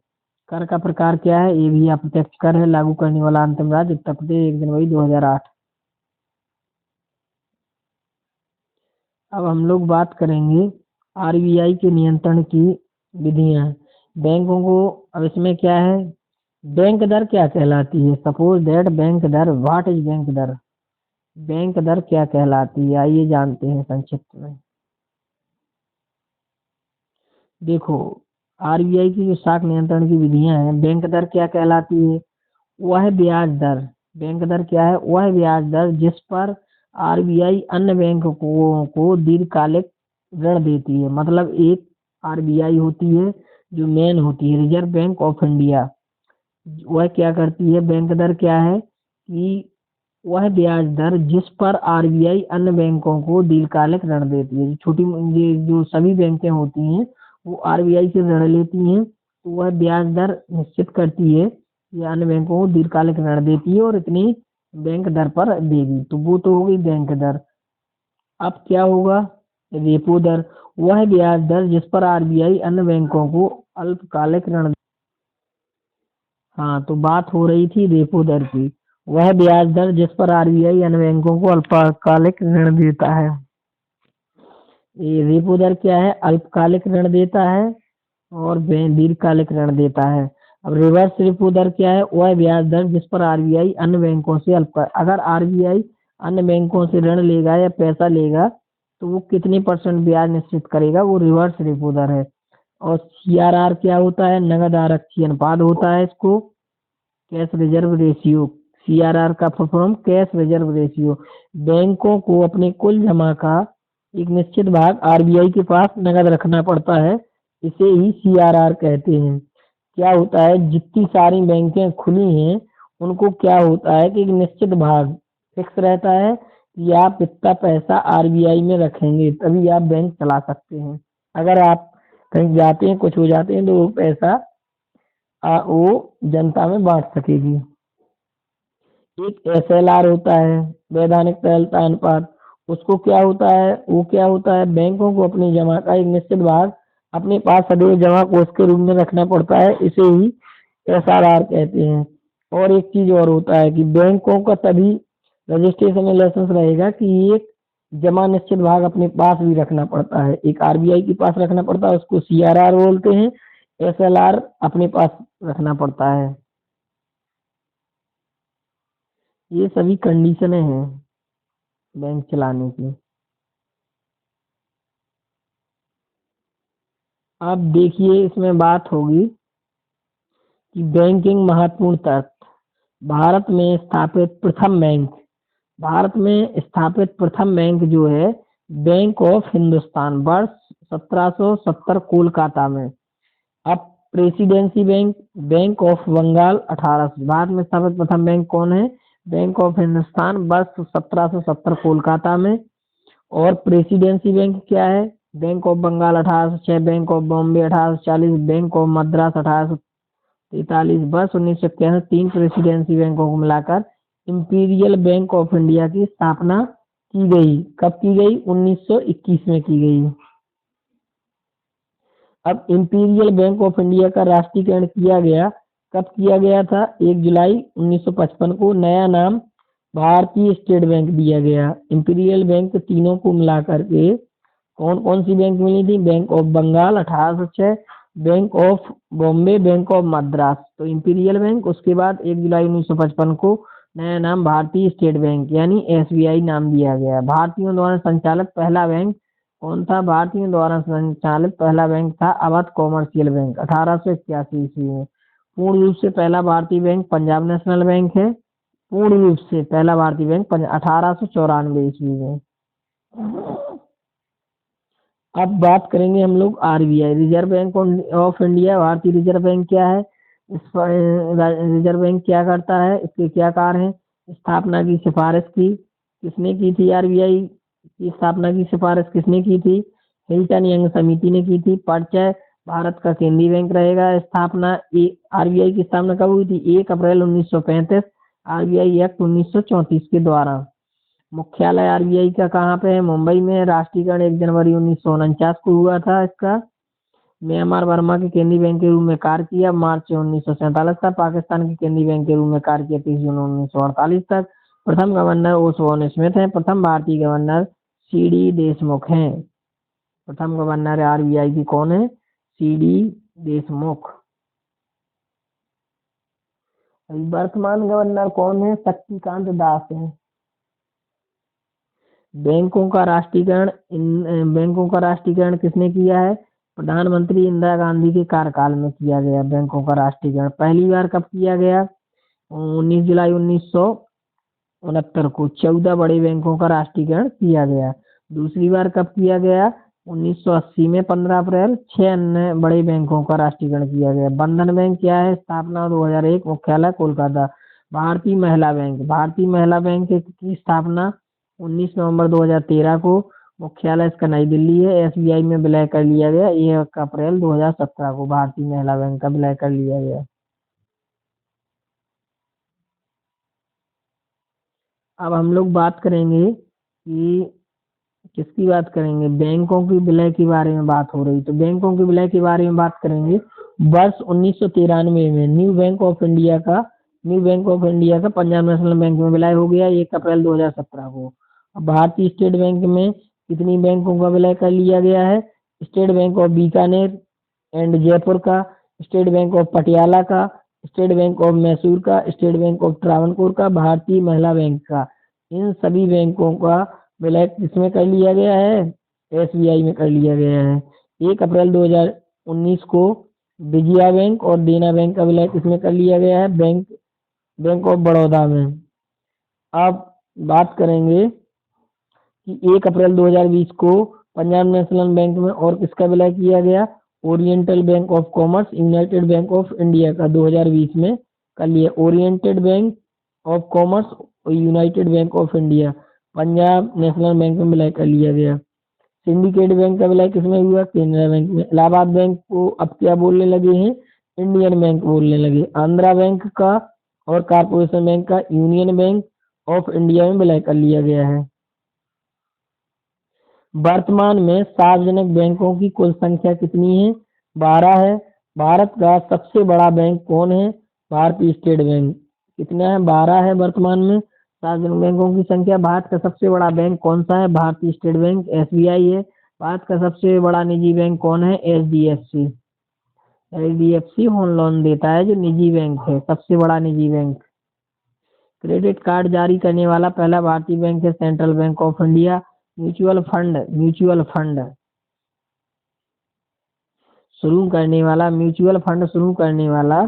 कर का प्रकार क्या है, ये भी अप्रत्यक्ष कर है। लागू करने वाला अंतिम राज्य उत्तर प्रदेश, 1 जनवरी 2008। अब हम लोग बात करेंगे आरबीआई के नियंत्रण की विधियां। बैंकों को, अब इसमें क्या है, बैंक दर क्या कहलाती है, सपोज दैट बैंक दर, व्हाट इज बैंक दर। बैंक दर क्या कहलाती है, आइए जानते हैं संक्षिप्त में। देखो, आरबीआई की जो शाख नियंत्रण की विधियां हैं, बैंक दर क्या कहलाती है, वह है ब्याज दर। बैंक दर क्या है, वह है ब्याज दर जिस पर आरबीआई अन्य को दीर्घकालिक ऋण देती है। मतलब एक आरबीआई होती है जो मेन होती है, रिजर्व बैंक ऑफ इंडिया। वह क्या करती है, बैंक दर क्या है कि वह ब्याज दर जिस पर आरबीआई अन्य बैंकों को दीर्घकालिक ऋण देती है। छोटी, ये जो सभी बैंकें होती हैं वो आरबीआई से ऋण लेती हैं, तो वह ब्याज दर निश्चित करती है कि अन्य बैंकों को दीर्घकालिक ऋण देती है और इतनी बैंक दर पर देगी। तो वो तो हो गई बैंक दर। अब क्या होगा, रेपो दर वह ब्याज दर जिस पर आरबीआई अन्य बैंकों को अल्पकालिक ऋण। हाँ, तो बात हो रही थी रेपो दर की। वह ब्याज दर जिस पर आरबीआई अन्य बैंकों को अल्पकालिक ऋण देता है। ये रेपो दर क्या है? अल्पकालिक ऋण देता है और दीर्घकालिक ऋण देता है। अब रिवर्स रेपो दर क्या है? वह ब्याज दर जिस पर आरबीआई अन्य बैंकों से अगर आरबीआई अन्य बैंकों से ऋण लेगा या पैसा लेगा तो वो कितने परसेंट ब्याज निश्चित करेगा, वो रिवर्स रेपो दर है। और सीआरआर क्या होता है? नगद आरक्षी अनुपात होता है इसको। कैश रिजर्व रेशियो, सीआरआर का full form cash reserve ratio. बैंकों को अपने कुल जमा का एक निश्चित भाग आरबीआई के पास नगद रखना पड़ता है, इसे ही सीआरआर कहते हैं। क्या होता है, जितनी सारी बैंकें खुली हैं उनको क्या होता है कि एक निश्चित भाग फिक्स रहता है कि आप इतना पैसा आरबीआई में रखेंगे तभी आप बैंक चला सकते हैं। अगर आप कहीं जाते हैं, कुछ हो जाते हैं, तो वो पैसा वो जनता में बांट सकेगी। एक एसएलआर होता है, वैधानिक तरलता अनुपात। उसको क्या होता है, वो क्या होता है, बैंकों को अपनी जमा का एक निश्चित भाग अपने पास सदैव जमा कोष के रूप में रखना पड़ता है, इसे ही एसआरआर कहते हैं। और एक चीज और होता है कि बैंकों का तभी रजिस्ट्रेशन में लाइसेंस रहेगा कि एक जमा निश्चित भाग अपने पास भी रखना पड़ता है, एक आरबीआई के पास रखना पड़ता है, उसको सीआरआर बोलते हैं। एसएलआर अपने पास रखना पड़ता है। ये सभी कंडीशनें हैं बैंक चलाने की। अब देखिए इसमें बात होगी कि बैंकिंग महत्वपूर्ण तथ्य। भारत में स्थापित प्रथम बैंक भारत में स्थापित प्रथम बैंक जो है, बैंक ऑफ हिंदुस्तान, वर्ष 1770 कोलकाता में। अब presidency bank, bank of Bengal 1800। भारत में स्थापित प्रथम बैंक कौन है? बैंक ऑफ हिंदुस्तान, वर्ष 1770 कोलकाता में। और प्रेसिडेंसी बैंक क्या है? Bank of Bengal 1806, bank of Bombay 1840, bank of Madras 1843। वर्ष 1991 तीन प्रेसिडेंसी बैंकों को मिलाकर इंपीरियल बैंक ऑफ इंडिया की स्थापना की गई। कब की गई? 1921 में की गई। अब इंपीरियल बैंक ऑफ इंडिया का राष्ट्रीयकरण किया गया, कब किया गया था? 1 जुलाई 1955 को। नया नाम भारतीय स्टेट बैंक दिया गया। इंपीरियल बैंक तीनों को मिलाकर के कौन कौन सी बैंक मिली थी? Bank of Bengal 1806, bank of Bombay, bank of Madras. तो इंपीरियल बैंक, उसके बाद 1 जुलाई 1955 को नया नाम भारतीय स्टेट बैंक यानी एसबीआई नाम दिया गया। भारतीयों द्वारा संचालित पहला बैंक कौन था? भारतीयों द्वारा संचालित पहला बैंक था अवध कॉमर्शियल बैंक 1881 ईस्वी में। पूर्ण रूप से पहला भारतीय बैंक पंजाब नेशनल बैंक है। पूर्ण रूप से पहला भारतीय बैंक 1894 ईस्वी में। अब बात करेंगे हम लोग RBI, reserve bank of India. भारतीय रिजर्व बैंक क्या है? इस रिजर्व बैंक क्या करता है, इसके क्या कार्य हैं? स्थापना की सिफारिश की किसने की थी? आरबीआई की स्थापना की सिफारिश किसने की थी? हिल्टन यंग समिति ने की थी। परिचय, भारत का केंद्रीय बैंक रहेगा। स्थापना, आरबीआई की स्थापना कब हुई थी? 1 अप्रैल 1935 आरबीआई एक्ट 1934 के द्वारा। मुख्यालय आरबीआई का कहाँ पे है? मुंबई में। राष्ट्रीयकरण 1 जनवरी 1949 को हुआ था इसका। म्यांमार बर्मा के केंद्रीय बैंक के रूप में कार्य किया मार्च 1947 तक। पाकिस्तान के केंद्रीय बैंक के रूप में कार्य किया 30 जून 1948 तक। प्रथम गवर्नर ओसवान स्मिथ हैं। प्रथम भारतीय गवर्नर सीडी देशमुख हैं। प्रथम गवर्नर आरबीआई की कौन है? सीडी देशमुख। अभी वर्तमान गवर्नर कौन है? शक्तिकांत दास है। बैंकों का राष्ट्रीयकरण किसने किया है? प्रधानमंत्री इंदिरा गांधी के कार्यकाल में किया गया। बैंकों का राष्ट्रीयकरण पहली बार कब किया गया? 19 जुलाई 1969 को 14 बड़े बैंकों का राष्ट्रीयकरण किया गया। दूसरी बार कब किया गया? 1980 में 15 अप्रैल। 6 अन्य बड़े बैंकों का राष्ट्रीयकरण किया गया। बंधन बैंक क्या है? स्थापना 2001, मुख्यालय कोलकाता। भारतीय महिला बैंक की स्थापना 19 नवंबर 2013 को। मुख्यालय इसका नई दिल्ली है। एसबीआई में विलय कर लिया गया 1 अप्रैल 2017 को। भारतीय महिला बैंक का विलय कर लिया गया। अब हम लोग बात करेंगे कि किसकी बात करेंगे? बैंकों की विलय के बारे में बात हो रही, तो बैंकों के विलय के बारे में बात करेंगे। वर्ष 1993 में न्यू बैंक ऑफ इंडिया का पंजाब नेशनल बैंक में विलय हो गया 1 अप्रैल 2017 को। अब भारतीय स्टेट बैंक में कितनी बैंकों का विलय कर लिया गया है? State bank of Bikaner and Jaipur का, स्टेट बैंक ऑफ पटियाला का, स्टेट बैंक ऑफ मैसूर का, स्टेट बैंक ऑफ ट्रावनकोर का, भारतीय महिला बैंक का। इन सभी बैंकों का विलय किसमें कर लिया गया है? एसबीआई में कर लिया गया है। 1 अप्रैल 2019 को विजया बैंक और देना बैंक का विलय किसमें कर लिया गया है? बैंक ऑफ बड़ौदा में। अब बात करेंगे कि 1 अप्रैल 2020 को पंजाब नेशनल बैंक में और किसका विलय किया गया? Oriental bank of commerce United bank of India का 2020 में कर लिया। ओरिएंटेड बैंक ऑफ कॉमर्स और United bank of India Punjab national bank में विलय कर लिया गया। सिंडिकेट बैंक का विलय किसमें हुआ? केनरा बैंक में। इलाहाबाद बैंक को अब क्या बोलने लगे हैं? इंडियन बैंक बोलने लगे। आंध्रा बैंक का और कारपोरेशन बैंक का यूनियन बैंक ऑफ इंडिया में विलय कर लिया गया है। वर्तमान में सार्वजनिक बैंकों की कुल संख्या कितनी है? 12 है। भारत का सबसे बड़ा बैंक कौन है? भारतीय स्टेट बैंक। कितना है? 12 है वर्तमान में सार्वजनिक बैंकों की संख्या। भारत का सबसे बड़ा बैंक कौन सा है? भारतीय स्टेट बैंक, एसबीआई है। भारत का सबसे बड़ा निजी बैंक कौन है? एचडीएफसी। एचडीएफसी होम लोन देता है, जो निजी बैंक है, सबसे बड़ा निजी बैंक। क्रेडिट कार्ड जारी करने वाला पहला भारतीय बैंक है central bank of India. Mutual fund शुरू करने वाला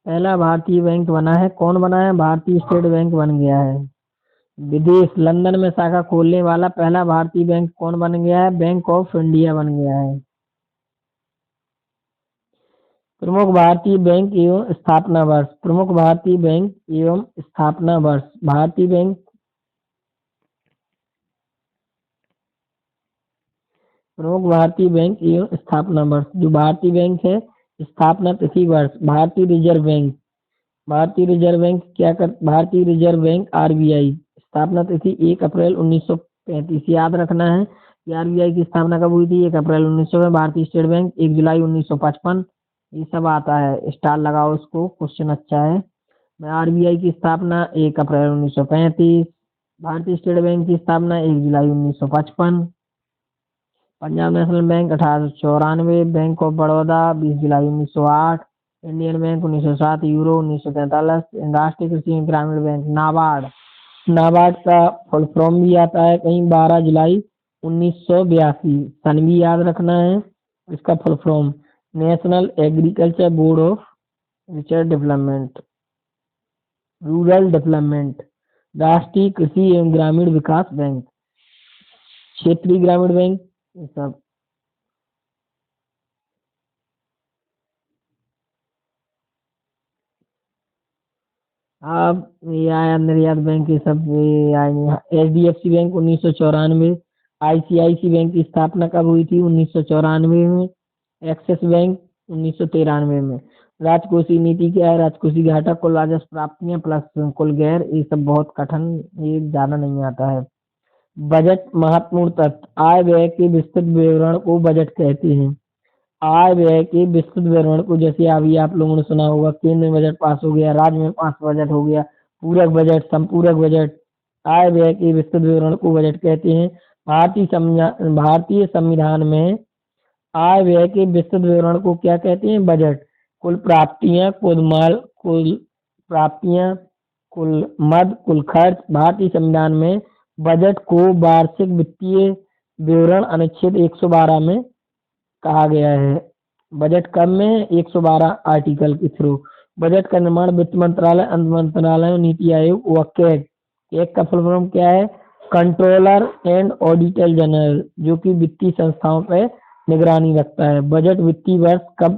पहला भारतीय बैंक बना है। कौन बना है? भारतीय स्टेट बैंक बन गया है। विदेश लंदन में शाखा खोलने वाला पहला भारतीय बैंक कौन बन गया है? बैंक ऑफ इंडिया बन गया है। प्रमुख भारतीय बैंक एवं स्थापना वर्ष। भारतीय बैंक प्रमुख भारतीय बैंक एवं स्थापना वर्ष। जो भारतीय बैंक है, स्थापना तिथि वर्ष। भारतीय रिजर्व बैंक आरबीआई, स्थापना तिथि 1 अप्रैल 1935। याद रखना है कि आरबीआई की स्थापना कब हुई थी? 1 अप्रैल 1900 में। भारतीय स्टेट बैंक 1 जुलाई 1955। ये सब आता है, स्टार लगाओ उसको, क्वेश्चन अच्छा है। आरबीआई की स्थापना 1 अप्रैल 1935। भारतीय स्टेट बैंक की स्थापना 1 जुलाई 1955। Punjab national bank 1894। Bank of Baroda 20 July 1908। Indian bank 1907। Euro 1943। राष्ट्रीय कृषि एवं ग्रामीण बैंक नाबार्ड। नाबार्ड का फुल फॉर्म भी आता है कहीं 12 जुलाई 1982। सन भी याद रखना है। इसका full form national agriculture board of research development, rural development. राष्ट्रीय कृषि एवं ग्रामीण विकास बैंक, क्षेत्रीय ग्रामीण बैंक, ये सब। अब ये आया निर्यात बैंक, ये सब ये आए। HDFC bank 1994। आईसीआईसी बैंक की स्थापना कब हुई थी? 1994 में। एक्सिस बैंक 1993 में। राजकोषीय नीति क्या है? राजकोषीय घाटा कुल राजस्व प्राप्तियां प्लस कुल गैर, ये सब बहुत कठिन, ये ज्यादा नहीं आता है। बजट महत्वपूर्ण तथ्य। आय व्यय के विस्तृत विवरण को बजट कहते हैं। आय व्यय के विस्तृत विवरण को, जैसे अभी आप लोगों ने सुना होगा, केंद्र में बजट पास हो गया, राज्य में पास बजट हो गया, पूरक बजट, संपूरक बजट। आय व्यय के विस्तृत विवरण को बजट कहते हैं। भारतीय संविधान में आय व्यय के विस्तृत विवरण को क्या कहते हैं? बजट। कुल प्राप्तियां, कुल मद, कुल खर्च। भारतीय संविधान में बजट को वार्षिक वित्तीय विवरण अनुच्छेद 112 में कहा गया है। बजट कब में? 112 आर्टिकल के थ्रू। बजट का निर्माण वित्त मंत्रालय, अंत मंत्रालय, नीति आयोग व कैग। कैग का फुल फॉर्म क्या है? कंट्रोलर एंड ऑडिटर जनरल, जो कि वित्तीय संस्थाओं पर निगरानी रखता है। बजट वित्तीय वर्ष कब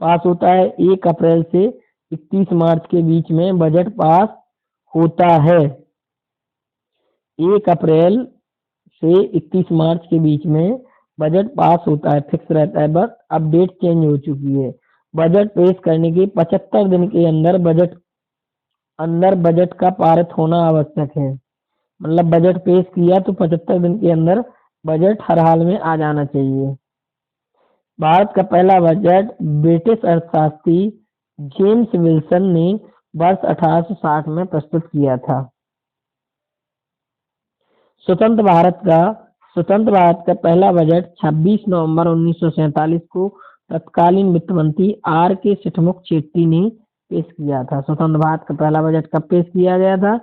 पास होता है? 1 अप्रैल से 31 मार्च के बीच में बजट पास होता है। 1 अप्रैल से 31 मार्च के बीच में बजट पास होता है, फिक्स रहता है। बस अपडेट चेंज हो चुकी है। बजट पेश करने के 75 दिन के अंदर बजट अंदर बजट का पारित होना आवश्यक है। मतलब बजट पेश किया तो 75 दिन के अंदर बजट हर हाल में आ जाना चाहिए। भारत का पहला बजट ब्रिटिश अर्थशास्त्री जेम्स विल्सन ने वर्ष 1860 में प्रस्तुत किया था। स्वतंत्र भारत का स्वतंत्र भारत का पहला बजट 26 नवंबर 1947 को तत्कालीन वित्त मंत्री आर के सिटमुख चेट्टी ने पेश किया था। स्वतंत्र भारत का पहला बजट कब पेश किया गया था?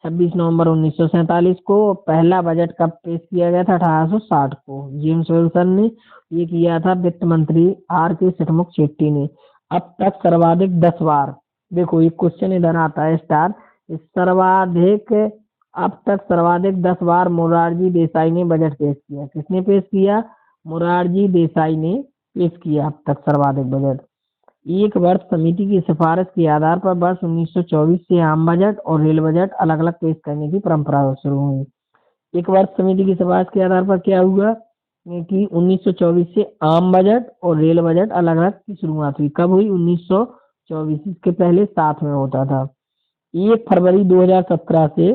26 नवंबर 1947 को। पहला बजट कब पेश किया गया था? 1860 को। जेम्स विल्सन ने ये किया था, वित्त मंत्री आर के सिटमुख चेट्टी ने। अब तक सर्वाधिक 10 बार, देखो ये क्वेश्चन इधर आता है स्टार, सर्वाधिक अब तक सर्वाधिक 10 बार मोरारजी देसाई ने बजट पेश किया। किसने पेश किया? मोरारजी देसाई ने पेश किया अब तक सर्वाधिक बजट। एक वर्ष समिति की सिफारिश के आधार पर वर्ष 1924 से आम बजट और रेल बजट अलग अलग पेश करने की परंपरा शुरू हुई। एक वर्ष समिति की सिफारिश के आधार पर क्या हुआ कि 1924 से आम बजट और रेल बजट अलग अलग की शुरुआत हुई। कब हुई? 1924। इसके पहले साथ में होता था। 1 फरवरी 2017 से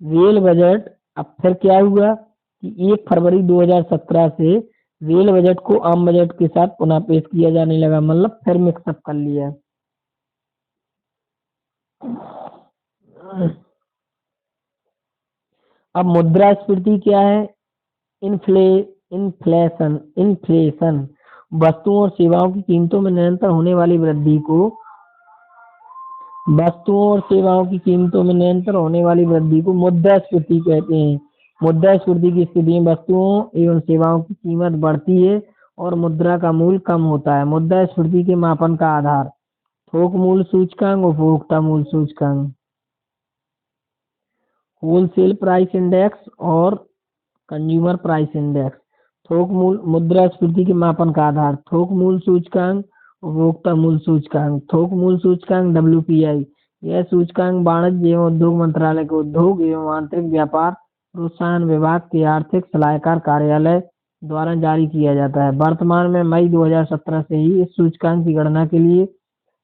रेल बजट, अब फिर क्या हुआ कि 1 फरवरी 2017 से रेल बजट को आम बजट के साथ पुनः पेश किया जाने लगा। मतलब फिर मिक्सअप कर लिया। अब मुद्रास्फीति क्या है? इन्फ्लेशन वस्तुओं और सेवाओं की कीमतों में निरंतर होने वाली वृद्धि को मुद्रास्फीति कहते हैं। मुद्रास्फीति की स्थिति में वस्तुओं एवं सेवाओं की कीमत बढ़ती है और मुद्रा का मूल्य कम होता है। मुद्रास्फीति के मापन का आधार थोक मूल्य सूचकांक, उपभोक्ता मूल्य सूचकांक, होलसेल प्राइस इंडेक्स और कंज्यूमर प्राइस इंडेक्स। थोक मूल्य मुद्रास्फीति के मापन का आधार थोक मूल्य सूचकांक, उपभोक्ता मूल्य सूचकांक। थोक मूल्य सूचकांक WPI, यह सूचकांक वाणिज्य एवं उद्योग मंत्रालय के उद्योग एवं आंतरिक व्यापार प्रोत्साहन विभाग के आर्थिक सलाहकार कार्यालय द्वारा जारी किया जाता है। वर्तमान में मई 2017 से ही इस सूचकांक की गणना के लिए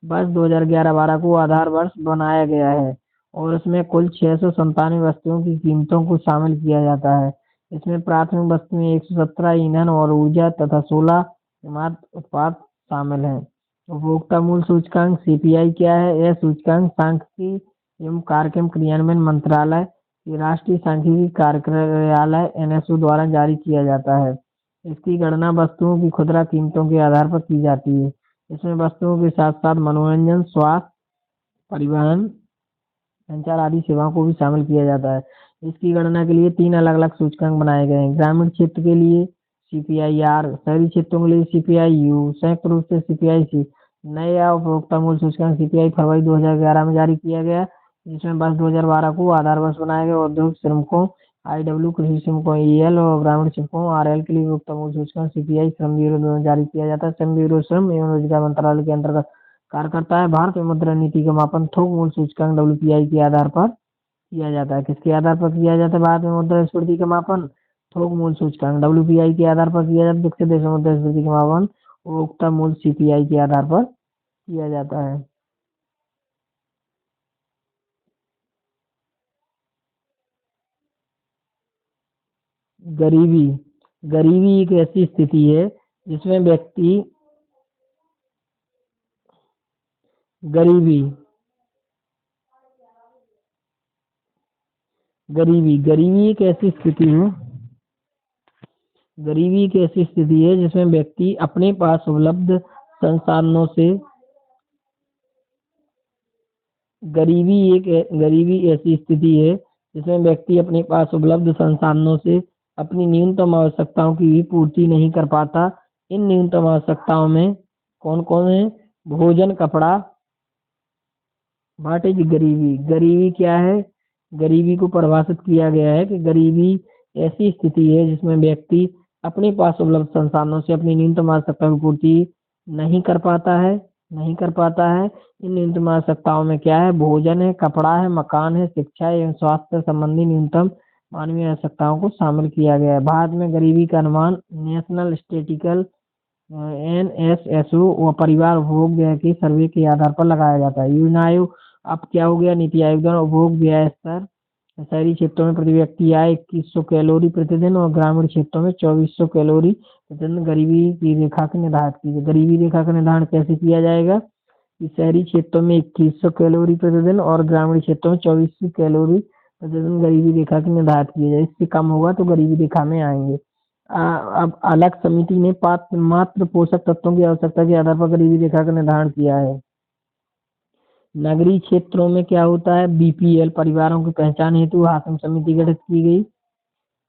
वर्ष 2011-12 को आधार वर्ष बनाया गया है और इसमें कुल 697 वस्तुओं की कीमतों को शामिल किया जाता है। इसमें प्राथमिक वस्तुएं 117, ईंधन और ऊर्जा तथा 16 इमारत उत्पाद शामिल हैं। उपभोक्ता मूल्य सूचकांक CPI क्या है? यह सूचकांक सांख्यिकी एवं कार्यक्रम क्रियान्वयन मंत्रालय के राष्ट्रीय सांख्यिकी कार्यालय NSO द्वारा जारी किया जाता है। इसकी गणना वस्तुओं की खुदरा कीमतों के आधार पर की जाती है। इसमें वस्तुओं के साथ साथ मनोरंजन, स्वास्थ्य, परिवहन, संचार आदि सेवाओं को भी शामिल किया जाता है। इसकी गणना के लिए 3 अलग अलग सूचकांक बनाए गए हैं। ग्रामीण क्षेत्र के लिए CPI-R, शहरी क्षेत्रों के लिए CPI-U, संयुक्त रूप से CPI-C। नया उपभोक्ता मूल्य सूचकांक CPI फरवरी 2011 में जारी किया गया, जिसमें वर्ष 2012 को आधार वर्ष बनाया गया। औद्योगिक श्रमिकों IW, कृषि श्रमिकों EL और ग्रामीण श्रमिकों RL के लिए उपभोक्ता मूल्य सूचकांक CPI श्रम ब्यूरो द्वारा जारी किया जाता है। श्रम ब्यूरो श्रम एवं रोजगार मंत्रालय के अंतर्गत कार्य करता है। भारत में मुद्रा नीति का मापन थोक मूल्य सूचकांक WPI के आधार पर किया जाता है। किसके आधार पर किया जाता है भारत में मुद्रास्फीति का मापन? थोक मूल्य सूचकांक WPI के आधार पर किया जाता है। विकसित देशों में मुद्रास्फीति का मापन उपभोक्ता मूल्य CPI के आधार पर किया जाता है। गरीबी गरीबी एक ऐसी स्थिति है जिसमें व्यक्ति गरीबी गरीबी गरीबी एक ऐसी स्थिति है गरीबी एक ऐसी स्थिति है जिसमें व्यक्ति अपने पास उपलब्ध संसाधनों से गरीबी ऐसी स्थिति है जिसमें व्यक्ति अपने पास उपलब्ध संसाधनों से अपनी न्यूनतम आवश्यकताओं की भी पूर्ति नहीं कर पाता। इन न्यूनतम आवश्यकताओं में कौन कौन है? भोजन, कपड़ा। व्हाट इज गरीबी? गरीबी क्या है? गरीबी को परिभाषित किया गया है कि गरीबी ऐसी स्थिति है जिसमें व्यक्ति अपने पास उपलब्ध संसाधनों से अपनी न्यूनतम आवश्यकताओं की पूर्ति नहीं कर पाता है। इन न्यूनतम आवश्यकताओं में क्या है? भोजन है, कपड़ा है, मकान है, शिक्षा एवं स्वास्थ्य संबंधी न्यूनतम मानवीय आवश्यकताओं को शामिल किया गया है। भारत में गरीबी का अनुमान नेशनल स्टेटिकल NSSO व परिवार उपभोग व्यय के सर्वे के आधार पर लगाया जाता है। योजना आयोग अब क्या हो गया, नीति आयोग द्वारा उपभोग व्यय स्तर शहरी क्षेत्रों में प्रति व्यक्ति आय 2100 कैलोरी प्रतिदिन और ग्रामीण क्षेत्रों में 2400 कैलोरी प्रतिदिन गरीबी की रेखा के निर्धारित की। गरीबी रेखा का निर्धारण कैसे किया जाएगा कि शहरी क्षेत्रों में 2100 कैलोरी प्रतिदिन और ग्रामीण क्षेत्रों में 2400 कैलोरी प्रतिदिन गरीबी रेखा की निर्धारित किया जाए। इससे कम होगा तो गरीबी रेखा में आएंगे। अब अलग समिति ने मात्र पोषक तत्वों की आवश्यकता के आधार पर गरीबी रेखा का निर्धारण किया है। नगरीय क्षेत्रों में क्या होता है, बीपीएल परिवारों की पहचान हेतु हाकिम समिति गठित की गई।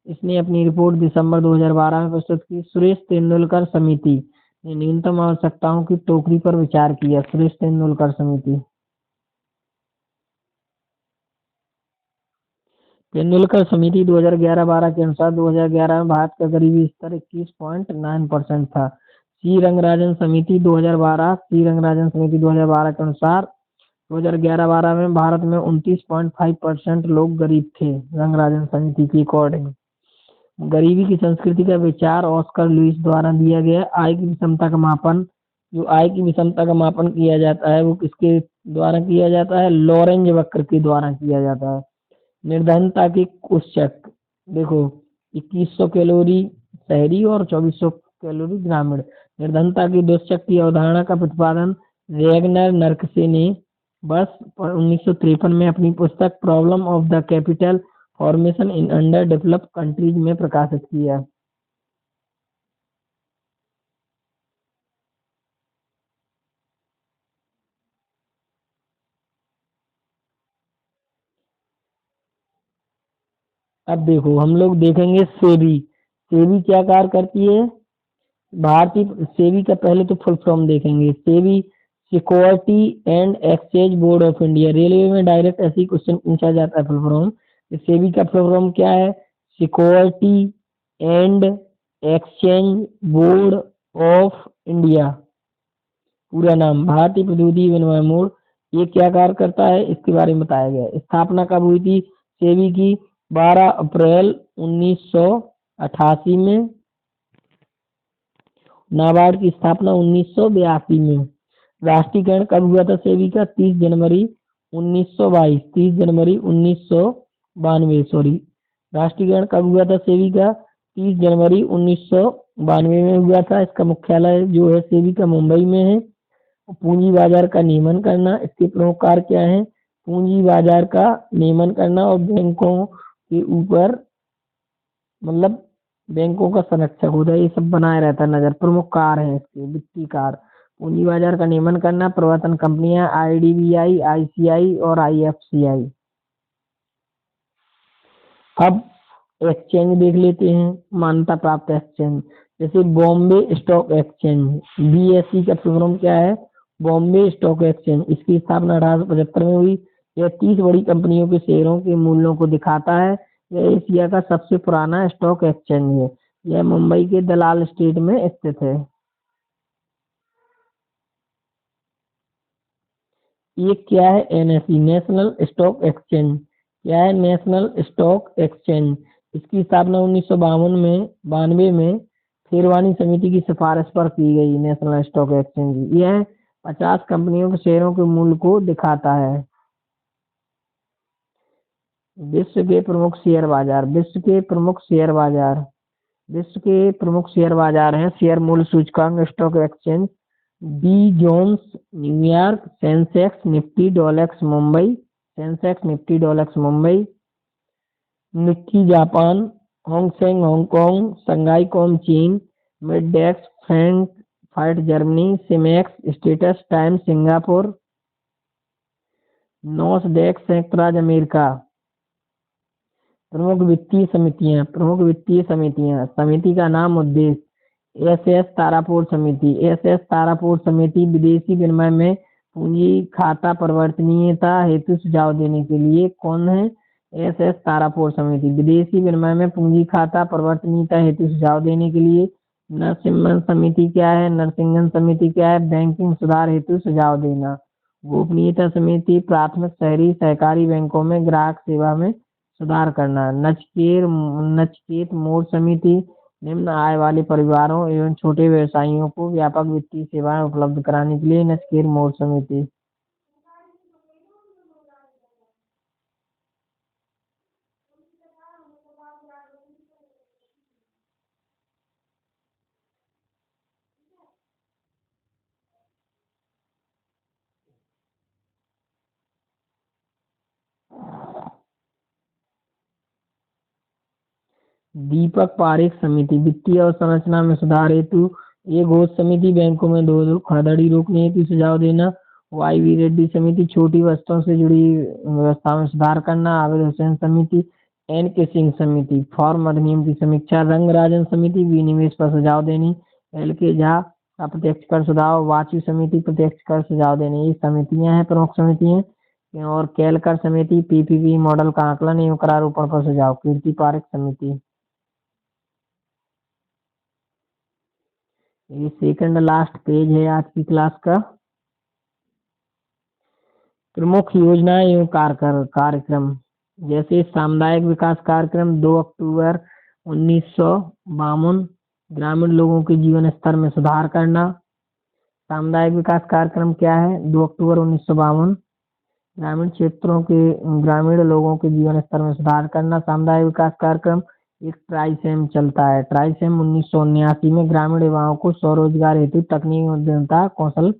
इसने अपनी रिपोर्ट दिसंबर 2012 में प्रस्तुत की। सुरेश तेंदुलकर समिति ने न्यूनतम आवश्यकताओं की टोकरी पर विचार किया। सुरेश तेंदुलकर समिति। तेंदुलकर समिति 2011-12 के अनुसार 2011 में भारत का गरीबी स्तर 21.9% था। सी रंगराजन समिति 2012 के अनुसार 2011-12 में भारत में 29.5% लोग गरीब थे। रंगराजन समिति की अकॉर्डिंग गरीबी की संस्कृति का विचार ऑस्कर लुईस द्वारा दिया गया। आय की विषमता का मापन, जो आय की विषमता का मापन किया जाता है वो किसके द्वारा किया जाता है, लॉरेंज वक्र के द्वारा किया जाता है। निर्धनता के कोष्ठक देखो, 2100 कैलोरी शहरी और 2400 कैलोरी ग्रामीण। निर्धनता की दुष्चक की अवधारणा का प्रतिपादन रेगनर नर्कसे ने वर्ष 1953 में अपनी पुस्तक problem of the capital formation in under developed countries में प्रकाशित किया। अब देखो हम लोग देखेंगे सेबी। सेबी क्या कार्य करती है, भारतीय सेबी का पहले तो फुल फॉर्म देखेंगे। SEBI security and exchange board of India. Railway में डायरेक्ट ऐसे ही क्वेश्चन पूछा जाता है फुल फॉर्म। सेबी का फुल फॉर्म क्या है, security and exchange board of India. पूरा नाम भारतीय प्रौद्योगिकी विनिमय बोर्ड। ये क्या कार्य करता है इसके बारे में बताया गया है। स्थापना कब हुई थी सेबी की, 12 अप्रैल 1988 में। नाबार्ड की स्थापना 1982 में। राष्ट्रीयकरण कब हुआ था सेबी का, 30 जनवरी 1922। 30 जनवरी 1992 सॉरी। राष्ट्रीयकरण कब हुआ था सेबी का, 30 जनवरी 1992 में हुआ था। इसका मुख्यालय जो है सेबी का मुंबई में है। पूंजी बाजार का नियमन करना, इसके प्रमुख कार्य क्या है, पूंजी बाजार का नियमन करना और बैंकों के ऊपर मतलब बैंकों का संरक्षक होता है, ये सब बनाए रहता है नजर। प्रमुख कार्य है इसके वित्तीय कार्य, पूंजी बाजार का नियमन करना, प्रवर्तन कंपनियां आईडीबीआई, आईसीआई और आईएफसीआई। अब एक्सचेंज देख लेते हैं, मान्यता प्राप्त एक्सचेंज जैसे बॉम्बे स्टॉक एक्सचेंज। बीएसई का फुल फॉर्म क्या है, बॉम्बे स्टॉक एक्सचेंज। इसकी स्थापना 1875 में हुई। यह 30 बड़ी कंपनियों के शेयरों के मूल्यों को दिखाता है। यह एशिया का सबसे पुराना स्टॉक एक्सचेंज है। यह मुंबई के दलाल स्ट्रीट में स्थित है। ये क्या है, एनएसई नेशनल स्टॉक एक्सचेंज। क्या है, नेशनल स्टॉक एक्सचेंज। इसकी स्थापना 1992 में शेरवानी समिति की सिफारिश पर की गई। नेशनल स्टॉक एक्सचेंज यह 50 कंपनियों के शेयरों के मूल्य को दिखाता है। विश्व के प्रमुख शेयर बाजार। विश्व के प्रमुख शेयर बाजार हैं शेयर मूल्य सूचकांक stock exchange, Dow Jones New York, Sensex Nifty Dollex Mumbai, Nikkei Japan, Hang Seng Hong Kong, Shanghai com China, मिडडेक्स Frankfurt Germany, Simex Straits Times Singapore, Nasdaq संयुक्त राज्य अमेरिका। प्रमुख वित्तीय समितियां। समिति का नाम, उद्देश्य। एस एस तारापुर समिति विदेशी विनिमय में पूंजी खाता परिवर्तनीयता हेतु सुझाव देने के लिए। कौन है, एस एस तारापुर समिति विदेशी विनिमय में पूंजी खाता परिवर्तनीयता हेतु सुझाव देने के लिए। नरसिम्हन समिति क्या है, बैंकिंग सुधार हेतु सुझाव देना। गोपनीयता समिति प्राथमिक शहरी सहकारी बैंकों में ग्राहक सेवा में सुधार करना। नचकेत मोड़ समिति निम्न आय वाले परिवारों एवं छोटे व्यवसायियों को व्यापक वित्तीय सेवाएं उपलब्ध कराने के लिए। नचकेत मोड़ समिति। दीपक पारेख समिति, वित्तीय अवसंरचना में सुधार हेतु एक घोष समिति, बैंकों में धोखाधड़ी रोकने हेतु सुझाव देना। वाई वी रेड्डी समिति, छोटी वस्तुओं से जुड़ी व्यवस्था में सुधार करना। आबिद हुसैन समिति, एन के सिंह समिति, फॉर्म अधिनियम की समीक्षा। रंगराजन समिति, विनिवेश पर सुझाव देनी। एल के झा, अप्रत्यक्ष कर सुधार। वाचु समिति, प्रत्यक्ष कर सुझाव देने। ये समितियां हैं, प्रमुख समितियां। और केलकर समिति, पीपीपी मॉडल का आकलन एवं करारोपण पर सुझाव। कीर्ति पारेख समिति। ये सेकंड लास्ट पेज है आज की क्लास का। प्रमुख योजनाएं एवं कार्यक्रम, जैसे सामुदायिक विकास कार्यक्रम 2 अक्टूबर 1952, ग्रामीण लोगों के जीवन स्तर में सुधार करना। सामुदायिक विकास कार्यक्रम क्या है? 2 अक्टूबर 1952, ग्रामीण क्षेत्रों के ग्रामीण लोगों के जीवन स्तर में सुधार करना। सामुदायिक विकास कार्यक्रम एक ट्राइसेम चलता है। ट्राइसेम 1979 में ग्रामीण युवाओं को स्वरोजगार हेतु तकनीकी उद्यमिता कौशल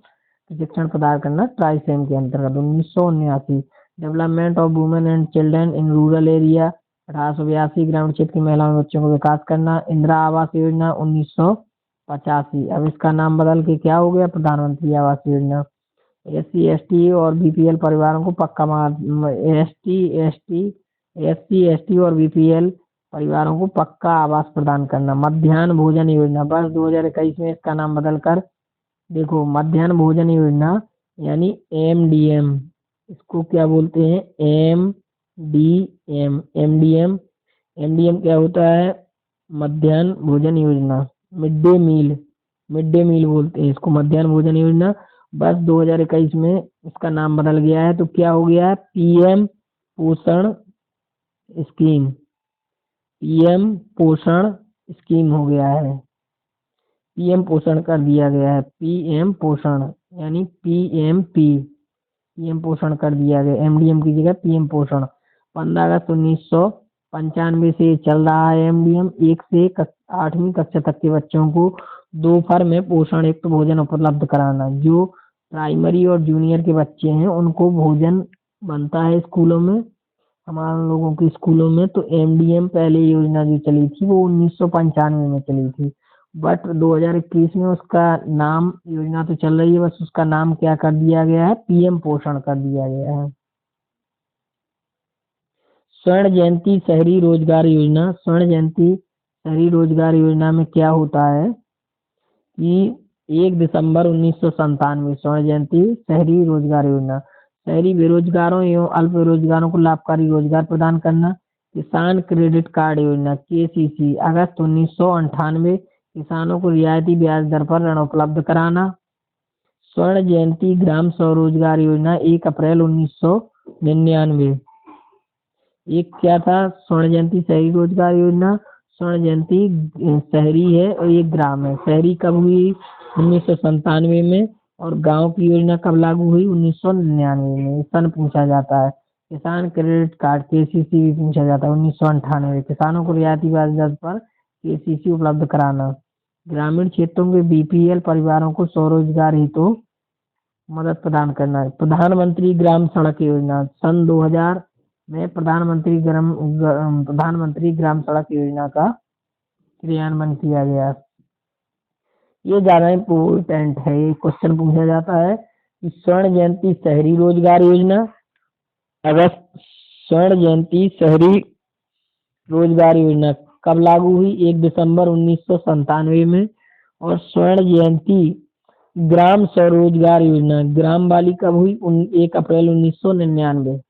प्रशिक्षण प्रदान करना, ट्राइसेम के अंतर्गत 1979। Development of women and children in rural area 1882, ग्रामीण क्षेत्र की महिलाओं और बच्चों को विकास करना। इंदिरा आवास योजना 1985, अब इसका नाम बदल के क्या हो गया? प्रधानमंत्री आवास योजना। एससी एसटी और बीपीएल परिवारों को पक्का एससी एसटी और बीपीएल परिवारों को पक्का आवास प्रदान करना। मध्याह्न भोजन योजना, वर्ष 2021 में इसका नाम बदलकर देखो मध्याह्न भोजन योजना यानी एमडीएम, इसको क्या बोलते हैं? एमडीएम। एमडीएम क्या होता है? मध्याह्न भोजन योजना। मिड डे मील बोलते हैं इसको, मध्याह्न भोजन योजना। बस 2021 में इसका नाम बदल गया है, तो क्या हो गया है? पीएम पोषण स्कीम। पीएम पोषण स्कीम हो गया है, पीएम पोषण कर दिया गया है। पीएम पोषण यानी पीएम पोषण कर दिया गया, एमडीएम की जगह पीएम पोषण। 15 अगस्त 1995 से चल रहा है एमडीएम। 1 से 8वीं कक्षा तक के बच्चों को दोपहर में पोषण युक्त भोजन उपलब्ध कराना। जो प्राइमरी और जूनियर के बच्चे हैं उनको भोजन बनता है स्कूलों में, हमारे लोगों के स्कूलों में। तो एमडीएम पहले योजना जो चली थी वो 1995 में चली थी, बट 2021 में उसका नाम, योजना तो चल रही है, बस उसका नाम क्या कर दिया गया है? पीएम पोषण कर दिया गया है। स्वर्ण जयंती शहरी रोजगार योजना। स्वर्ण जयंती शहरी रोजगार योजना में क्या होता है कि 1 दिसंबर 1997 स्वर्ण जयंती शहरी रोजगार योजना, शहरी बेरोजगारों एवं अल्प बेरोजगारों को लाभकारी रोजगार प्रदान करना। किसान क्रेडिट कार्ड योजना केसीसी, अगस्त 1998 किसानों को रियायती ब्याज दर पर ऋण उपलब्ध कराना। स्वर्ण जयंती ग्राम स्वरोजगार योजना 1 अप्रैल 1999। एक क्या था? स्वर्ण जयंती शहरी रोजगार योजना। स्वर्ण जयंती शहरी है और ये ग्राम है। शहरी कब हुई? 1997 में। और गांव की योजना कब लागू हुई? 1999 में। सन पूछा जाता है। किसान क्रेडिट कार्ड केसीसी भी पूछा जाता है 1998। किसानों को रियायती ब्याज दर पर केसीसी उपलब्ध कराना। ग्रामीण क्षेत्रों के बीपीएल परिवारों को स्वरोजगार हेतु मदद प्रदान करना है। प्रधानमंत्री ग्राम सड़क योजना सन 2000 में प्रधानमंत्री ग्राम सड़क योजना का क्रियान्वयन किया गया। ये ज्यादा इम्पोर्टेंट है, ये क्वेश्चन पूछा जाता है कि स्वर्ण जयंती शहरी रोजगार योजना, अगस्त स्वर्ण जयंती शहरी रोजगार योजना कब लागू हुई? 1 दिसंबर 1997 में। और स्वर्ण जयंती ग्राम स्वरोजगार योजना ग्राम वाली कब हुई? 1 अप्रैल 1999।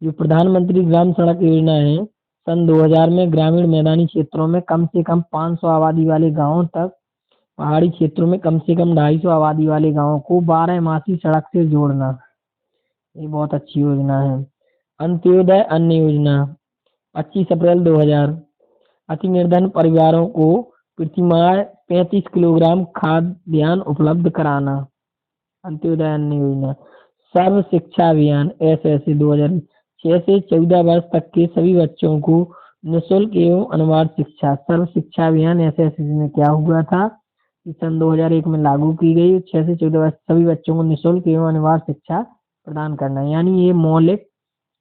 जो प्रधानमंत्री ग्राम सड़क योजना है सन 2000 में ग्रामीण मैदानी क्षेत्रों में कम से कम 500 आबादी वाले गांवों तक, पहाड़ी क्षेत्रों में कम से कम 250 आबादी वाले गांवों को 12मासी सड़क से जोड़ना। ये बहुत अच्छी योजना है। अंत्योदय अन्न योजना 25 अप्रैल 2000, अति निर्धन परिवारों को प्रतिमाह 35 किलोग्राम खाद्यान्न उपलब्ध कराना। अंत्योदय अन्न योजना। सर्व शिक्षा अभियान एसएससी 2006 से 14 वर्ष तक के सभी बच्चों को निःशुल्क एवं अनिवार्य शिक्षा। सर्व शिक्षा अभियान एसएससी में क्या हुआ था? कि सन 2001 में लागू की गई। 6 से 14 वर्ष सभी बच्चों को निःशुल्क एवं अनिवार्य शिक्षा प्रदान करना, यानी ये मौलिक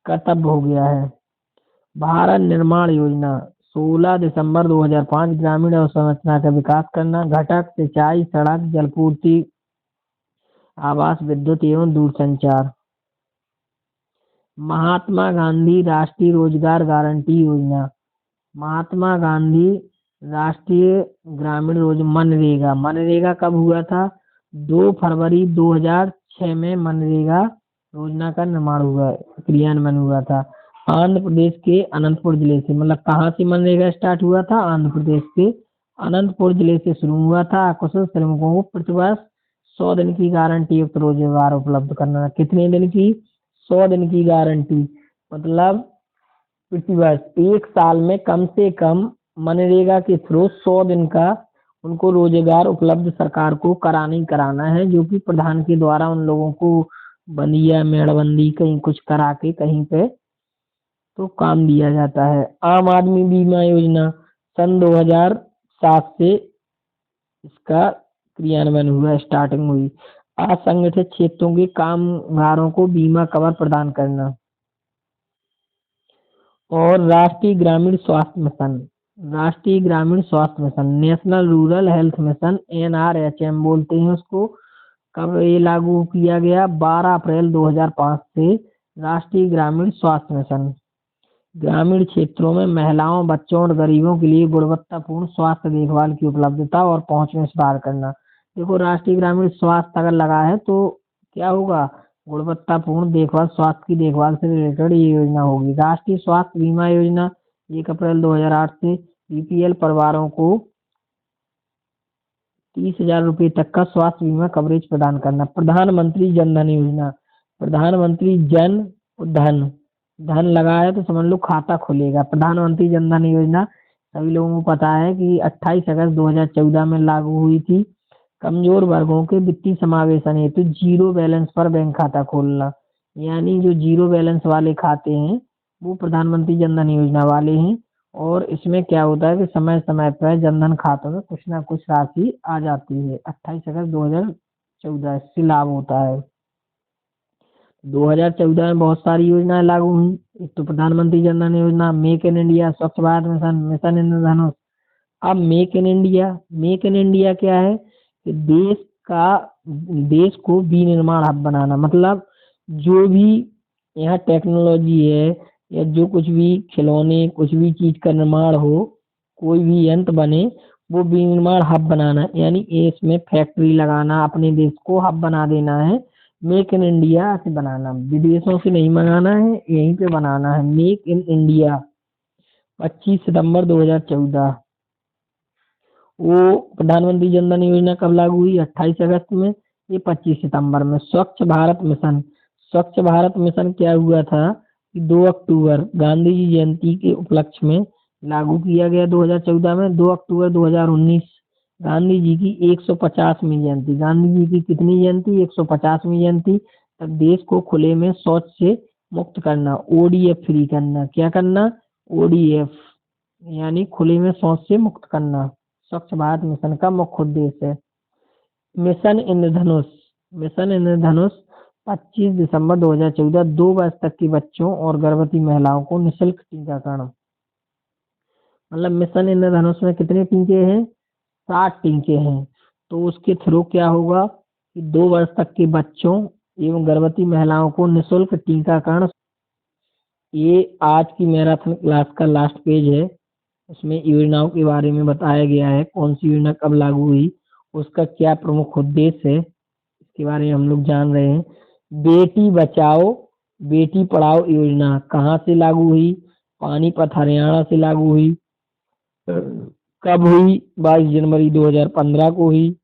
कर्तव्य हो गया है। भारत निर्माण योजना 16 दिसंबर 2005 ग्रामीण अवसंरचना का विकास करना, घटक सिंचाई, सड़क, जलपूर्ति, आवास, विद्युत एवं दूरसंचार। महात्मा गांधी राष्ट्रीय रोजगार गारंटी योजना, महात्मा गांधी राष्ट्रीय ग्रामीण रोज मनरेगा, मनरेगा कब हुआ था? 2 फरवरी 2006 में मनरेगा योजना का निर्माण हुआ, क्रियान्वयन हुआ था। आंध्र प्रदेश के अनंतपुर जिले से, मतलब कहाँ से मनरेगा स्टार्ट हुआ था? आंध्र प्रदेश के अनंतपुर जिले से शुरू हुआ था। अकुशल श्रमिकों को प्रतिवर्ष 100 दिन की गारंटी युक्त रोजगार उपलब्ध करना। कितने दिन की? 100 दिन की गारंटी, मतलब प्रतिवर्ष 1 साल में कम से कम मनरेगा के थ्रू 100 दिन का उनको रोजगार उपलब्ध सरकार को कराना ही कराना है, जो कि प्रधान के द्वारा उन लोगों को बंदिया मेड़बंदी कहीं कुछ करा के कहीं पे तो काम दिया जाता है। आम आदमी बीमा योजना सन 2007 से इसका क्रियान्वयन हुआ, स्टार्टिंग हुई। असंगठित क्षेत्रों के कामगारों को बीमा कवर प्रदान करना। और राष्ट्रीय ग्रामीण स्वास्थ्य मिशन, राष्ट्रीय ग्रामीण स्वास्थ्य mission, national rural health mission, NRHM बोलते हैं उसको। कब ये लागू किया गया? 12 अप्रैल 2005 से राष्ट्रीय ग्रामीण स्वास्थ्य मिशन ग्रामीण क्षेत्रों में महिलाओं, बच्चों और गरीबों के लिए गुणवत्तापूर्ण स्वास्थ्य देखभाल की उपलब्धता और पहुंच में सुधार करना। देखो, राष्ट्रीय ग्रामीण स्वास्थ्य अगर लगा है तो क्या होगा? गुणवत्तापूर्ण देखभाल, स्वास्थ्य की देखभाल से रिलेटेड ये योजना होगी। राष्ट्रीय स्वास्थ्य बीमा योजना 1 अप्रैल 2008 से BPL परिवारों को 30,000 रुपये तक का स्वास्थ्य बीमा कवरेज प्रदान करना। प्रधानमंत्री जन धन योजना, प्रधानमंत्री जन धन, धन लगाया तो समझ लो खाता खुलेगा। प्रधानमंत्री जन धन योजना सभी लोगों को पता है कि 28 अगस्त 2014 में लागू हुई थी। कमजोर वर्गों के वित्तीय समावेशन हेतु जीरो बैलेंस पर बैंक खाता खोलना, यानी जो जीरो बैलेंस वाले खाते हैं वो प्रधानमंत्री जन धन योजना वाले हैं। और इसमें क्या होता है कि समय समय पर जनधन खातों में कुछ ना कुछ राशि आ जाती है। 28 अगस्त 2014 इससे लाभ होता है। 2014 में बहुत सारी योजनाएं लागू हुई। एक तो प्रधानमंत्री जन धन योजना, मेक इन इंडिया, स्वच्छ भारत मिशन, मिशन इंद्रधनुष। अब make in India, make in India क्या है कि देश को विनिर्माण हब बनाना, मतलब जो भी यहाँ टेक्नोलॉजी है या जो कुछ भी खिलौने, कुछ भी चीज का निर्माण हो, कोई भी यंत्र बने, वो विनिर्माण हब बनाना, यानी इसमें फैक्ट्री लगाना, अपने देश को हब बना देना है। मेक इन इंडिया से बनाना, विदेशों से नहीं मंगाना है, यहीं पे बनाना है। मेक इन इंडिया 25 सितंबर 2014। वो प्रधानमंत्री जन धन योजना कब लागू हुई? 28 अगस्त में, ये 25 सितंबर में। स्वच्छ भारत मिशन, स्वच्छ भारत मिशन क्या हुआ था कि 2 अक्टूबर गांधी जी जयंती के उपलक्ष्य में लागू किया गया 2014 में। 2 अक्टूबर 2019 गांधी जी की 150वीं जयंती, गांधी जी की कितनी जयंती? 150वीं जयंती। तब देश को खुले में शौच से मुक्त करना, ODF फ्री करना। क्या करना? ODF, यानी खुले में शौच से मुक्त करना स्वच्छ भारत मिशन का मुख्य उद्देश्य है। मिशन इंद्रधनुष, मिशन इंद्रधनुष 25 दिसंबर 2014 2 वर्ष तक के बच्चों और गर्भवती महिलाओं को निःशुल्क टीकाकरण। मतलब मिशन इंद्रधनुष में कितने टीके हैं? 60 टीके हैं। तो उसके थ्रू क्या होगा कि 2 वर्ष तक के बच्चों एवं गर्भवती महिलाओं को निःशुल्क टीकाकरण। ये आज की मैराथन क्लास का लास्ट पेज है, उसमें योजनाओं के बारे में बताया गया है, कौन सी योजना कब लागू हुई, उसका क्या प्रमुख उद्देश्य है, इसके बारे में हम लोग जान रहे हैं। बेटी बचाओ बेटी पढ़ाओ योजना कहाँ से लागू हुई? पानीपत हरियाणा से लागू हुई। कब हुई? 22 जनवरी 2015 को हुई।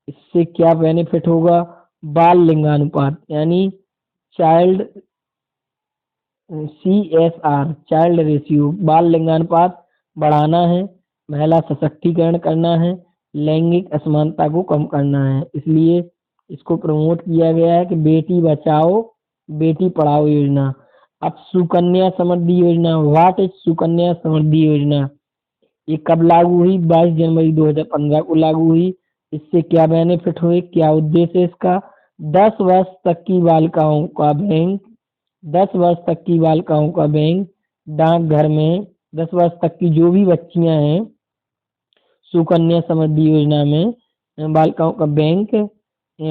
इससे क्या बेनिफिट होगा? बाल लिंगानुपात, यानी चाइल्ड CSR, चाइल्ड रेशियो, बाल लिंगानुपात बढ़ाना है, महिला सशक्तिकरण करना है, लैंगिक असमानता को कम करना है। इसलिए इसको प्रमोट किया गया है कि बेटी बचाओ बेटी पढ़ाओ योजना। अब सुकन्या समृद्धि योजना, व्हाट इज सुकन्या समृद्धि योजना? ये कब लागू हुई? 22 जनवरी 2015 को लागू हुई। इससे क्या बेनिफिट हुए, क्या उद्देश्य है इसका? 10 वर्ष तक की बालिकाओं का बैंक 10 वर्ष तक की बालिकाओं का बैंक डाकघर में 10 वर्ष तक की जो भी बच्चियां हैं सुकन्या समृद्धि योजना में बालिकाओं का बैंक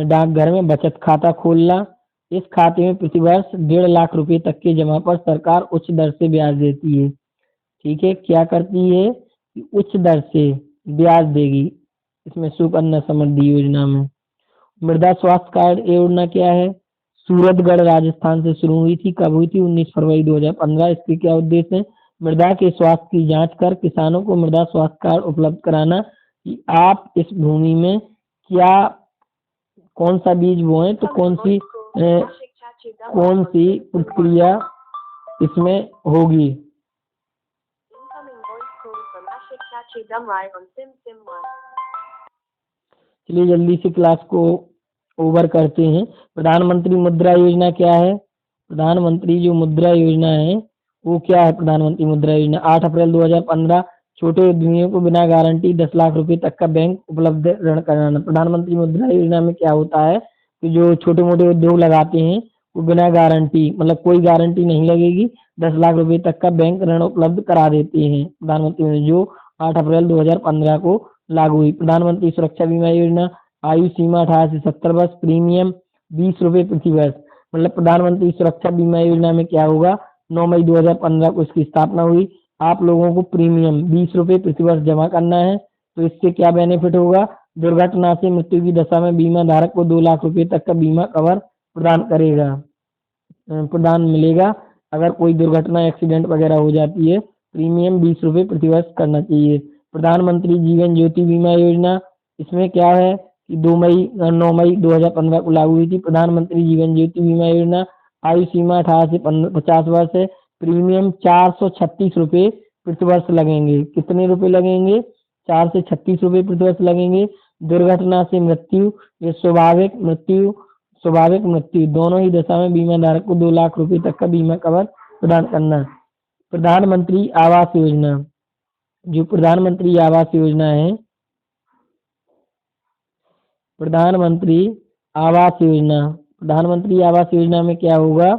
डाकघर में बचत खाता खोलना। इस खाते में प्रतिवर्ष 1.5 लाख रुपए तक के जमा पर सरकार उच्च दर से ब्याज देती है। ठीक है, क्या करती है कि उच्च दर से ब्याज देगी इसमें सुकन्या समृद्धि योजना में। मृदा स्वास्थ्य कार्ड योजना क्या है? सूरतगढ़ राजस्थान से शुरू हुई थी। कब हुई थी? 19 फरवरी 2015। इसके क्या उद्देश्य है? मृदा के स्वास्थ्य की जांच कर किसानों को मृदा स्वास्थ्य कार्ड उपलब्ध कराना कि आप इस भूमि में क्या कौन सा बीज बोए तो कौन सी प्रक्रिया इसमें होगी। चलिए जल्दी से क्लास को ओवर करते हैं। प्रधानमंत्री मुद्रा योजना क्या है? प्रधानमंत्री जो मुद्रा योजना है वो क्या है? प्रधानमंत्री मुद्रा योजना 8 अप्रैल 2015 छोटे उद्यमियों को बिना गारंटी 10 लाख रुपए तक का बैंक उपलब्ध ऋण कराना। प्रधानमंत्री मुद्रा योजना में क्या होता है कि जो छोटे मोटे उद्योग लगाते हैं वो बिना गारंटी मतलब कोई गारंटी नहीं लगेगी 10 लाख रुपए तक का बैंक ऋण उपलब्ध करा देते हैं। प्रधानमंत्री जो 8 अप्रैल 2015 को लागू हुई। प्रधानमंत्री सुरक्षा बीमा योजना आयु सीमा 18 से 70 वर्ष, प्रीमियम 20 रुपए प्रति वर्ष। मतलब प्रधानमंत्री सुरक्षा बीमा योजना में क्या होगा? 9 मई 2015 को इसकी स्थापना हुई। आप लोगों को प्रीमियम 20 रुपए प्रति वर्ष जमा करना है। तो इससे क्या बेनिफिट होगा? दुर्घटना से मृत्यु की दशा में बीमा धारक को 2 लाख रुपए तक का बीमा कवर प्रदान मिलेगा। अगर कोई दुर्घटना एक्सीडेंट वगैरह हो जाती है प्रीमियम 20 रुपए प्रति वर्ष करना चाहिए। प्रधानमंत्री जीवन ज्योति बीमा योजना इसमें क्या है कि 9 मई 2015 को लागू हुई थी। प्रधानमंत्री जीवन ज्योति बीमा योजना आयु सीमा 18 से 50 वर्ष है। प्रीमियम 436 रुपए प्रति वर्ष लगेंगे। कितने रुपए लगेंगे? 4 से 36 रुपए प्रति वर्ष लगेंगे। दुर्घटना से मृत्यु या स्वाभाविक मृत्यु दोनों ही दशा में बीमा धारक को 2 लाख रुपए तक का बीमा कवर प्रदान करना। प्रधानमंत्री आवास योजना जो प्रधानमंत्री आवास योजना है प्रधानमंत्री आवास योजना में क्या होगा?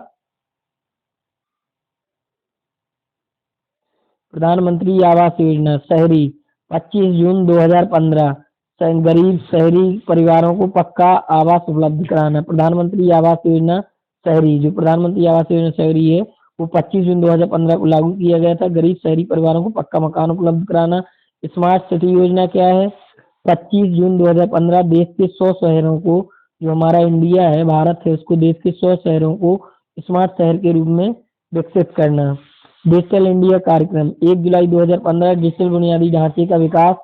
प्रधानमंत्री आवास योजना शहरी 25 जून 2015 गरीब शहरी परिवारों को पक्का आवास उपलब्ध कराना। प्रधानमंत्री आवास योजना शहरी जो प्रधानमंत्री आवास योजना शहरी है वो 25 जून 2015 को लागू किया गया था। गरीब शहरी परिवारों को पक्का मकान उपलब्ध कराना। स्मार्ट सिटी योजना क्या है? 25 जून 2015 देश के 100 शहरों को जो हमारा इंडिया है भारत है उसको देश के 100 शहरों को स्मार्ट शहर के रूप में विकसित करना। डिजिटल इंडिया कार्यक्रम 1 जुलाई 2015 डिजिटल बुनियादी ढांचे का विकास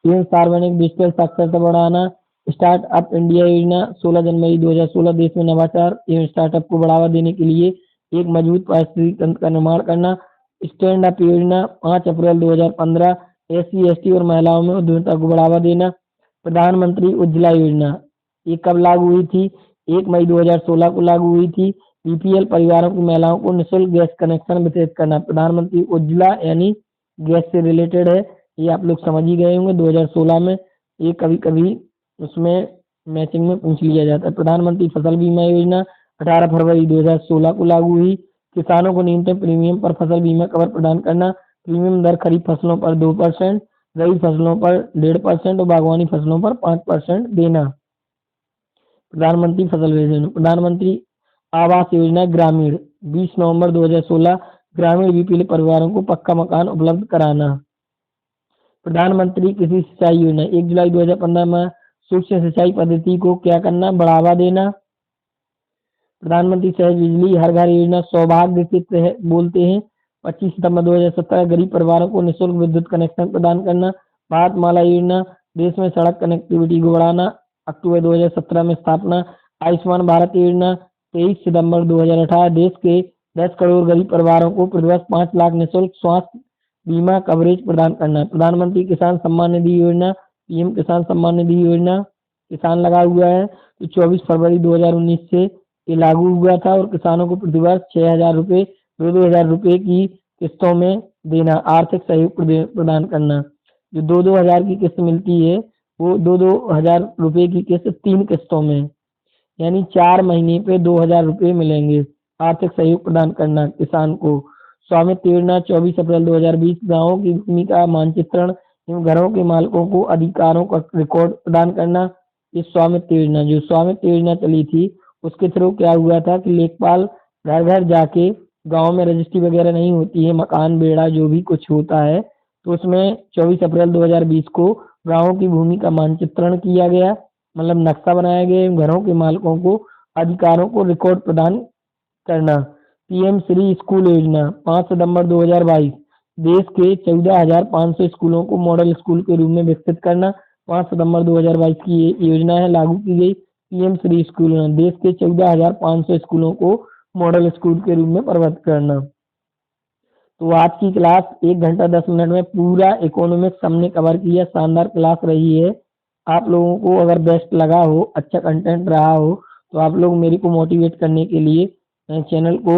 एवं सार्वजनिक डिजिटल साक्षरता बढ़ाना। स्टार्टअप इंडिया योजना 16 जनवरी 2016 देश में नवाचार एवं स्टार्टअप को बढ़ावा देने के लिए एक मजबूत पारिस्थितिकी तंत्र का निर्माण करना। स्टैंड अप योजना 5 अप्रैल 2015 SC ST और महिलाओं में उद्यमिता को बढ़ावा देना। प्रधानमंत्री उज्ज्वला योजना ये कब लागू हुई थी? 1 मई 2016 को लागू हुई थी। BPL परिवारों की महिलाओं को निःशुल्क गैस कनेक्शन वितरित करना। प्रधानमंत्री उज्ज्वला यानी गैस से रिलेटेड है, ये आप लोग समझ ही गए होंगे। 2016 में ये कभी कभी उसमें मैचिंग में पूछ लिया जाता है। प्रधानमंत्री फसल बीमा योजना 18 फरवरी 2016 को लागू हुई। किसानों को न्यूनतम प्रीमियम पर फसल बीमा कवर प्रदान करना। प्रीमियम दर खरीफ फसलों पर 2%, रबी फसलों पर 1.5% और बागवानी फसलों पर 5% देना। प्रधानमंत्री फसल योजना प्रधानमंत्री आवास योजना ग्रामीण 20 नवंबर 2016 ग्रामीण BPL परिवारों को पक्का मकान उपलब्ध कराना। प्रधानमंत्री कृषि सिंचाई योजना 1 जुलाई 2015 में सूक्ष्म सिंचाई पद्धति को क्या करना? बढ़ावा देना। प्रधानमंत्री सहज बिजली हर घर योजना सौभाग्य से बोलते हैं 25 सितंबर 2017 गरीब परिवारों को निःशुल्क विद्युत कनेक्शन प्रदान करना। भारतमाला योजना देश में सड़क कनेक्टिविटी को बढ़ाना। अक्टूबर 2017 में स्थापना। आयुष्मान भारत योजना 23 सितंबर 2018 देश के 10 करोड़ गरीब परिवारों को प्रतिवर्ष 5 लाख निःशुल्क स्वास्थ्य बीमा कवरेज प्रदान करना। प्रधानमंत्री किसान सम्मान निधि योजना PM किसान सम्मान निधि योजना किसान लगा हुआ है तो 24 फरवरी 2019 से ये लागू हुआ था और किसानों को प्रतिवर्ष 6,000 रुपये 2,000 रुपये की किस्तों में देना। आर्थिक सहयोग प्रदान करना। जो 2,000 की किस्त मिलती है वो 2-2 हज़ार रुपये की किस्त 3 किस्तों में, यानी 4 महीने पे 2 हज़ार रुपये मिलेंगे। आर्थिक सहयोग प्रदान करना किसान को। स्वामित्व योजना 24 अप्रैल 2020 गाँवों की भूमि का मानचित्रण एवं घरों के मालिकों को अधिकारों का रिकॉर्ड प्रदान करना। ये स्वामित्व योजना, जो स्वामित्व योजना चली थी उसके थ्रू क्या हुआ था कि लेखपाल घर घर जाके, गांव में रजिस्ट्री वगैरह नहीं होती है, मकान बेड़ा जो भी कुछ होता है, तो उसमें 24 अप्रैल 2020 को गाँवों की भूमि का मानचित्रण किया गया, मतलब नक्शा बनाया गया एवं घरों के मालिकों को अधिकारों को रिकॉर्ड प्रदान करना। पीएम श्री स्कूल योजना 5 सितंबर 2022 देश के 14,500 स्कूलों को मॉडल स्कूल के रूप में विकसित करना। 5 सितंबर 2022 की ये योजना है, लागू की गई पीएम श्री स्कूल योजना। देश के 14,500 स्कूलों को मॉडल स्कूल के रूप में परिवर्तित करना। तो आज की क्लास 1 घंटा 10 मिनट में पूरा इकोनॉमिक्स हमने कवर किया। शानदार क्लास रही है। आप लोगों को अगर बेस्ट लगा हो, अच्छा कंटेंट रहा हो, तो आप लोग मेरे को मोटिवेट करने के लिए चैनल को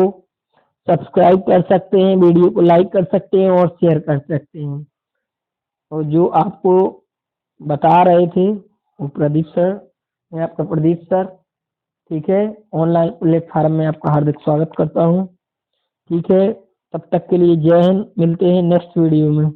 सब्सक्राइब कर सकते हैं, वीडियो को लाइक कर सकते हैं और शेयर कर सकते हैं। और जो आपको बता रहे थे वो प्रदीप सर, मैं आपका प्रदीप सर, ठीक है। ऑनलाइन प्लेटफार्म में आपका हार्दिक स्वागत करता हूँ। ठीक है, तब तक के लिए जय हिंद। मिलते हैं नेक्स्ट वीडियो में।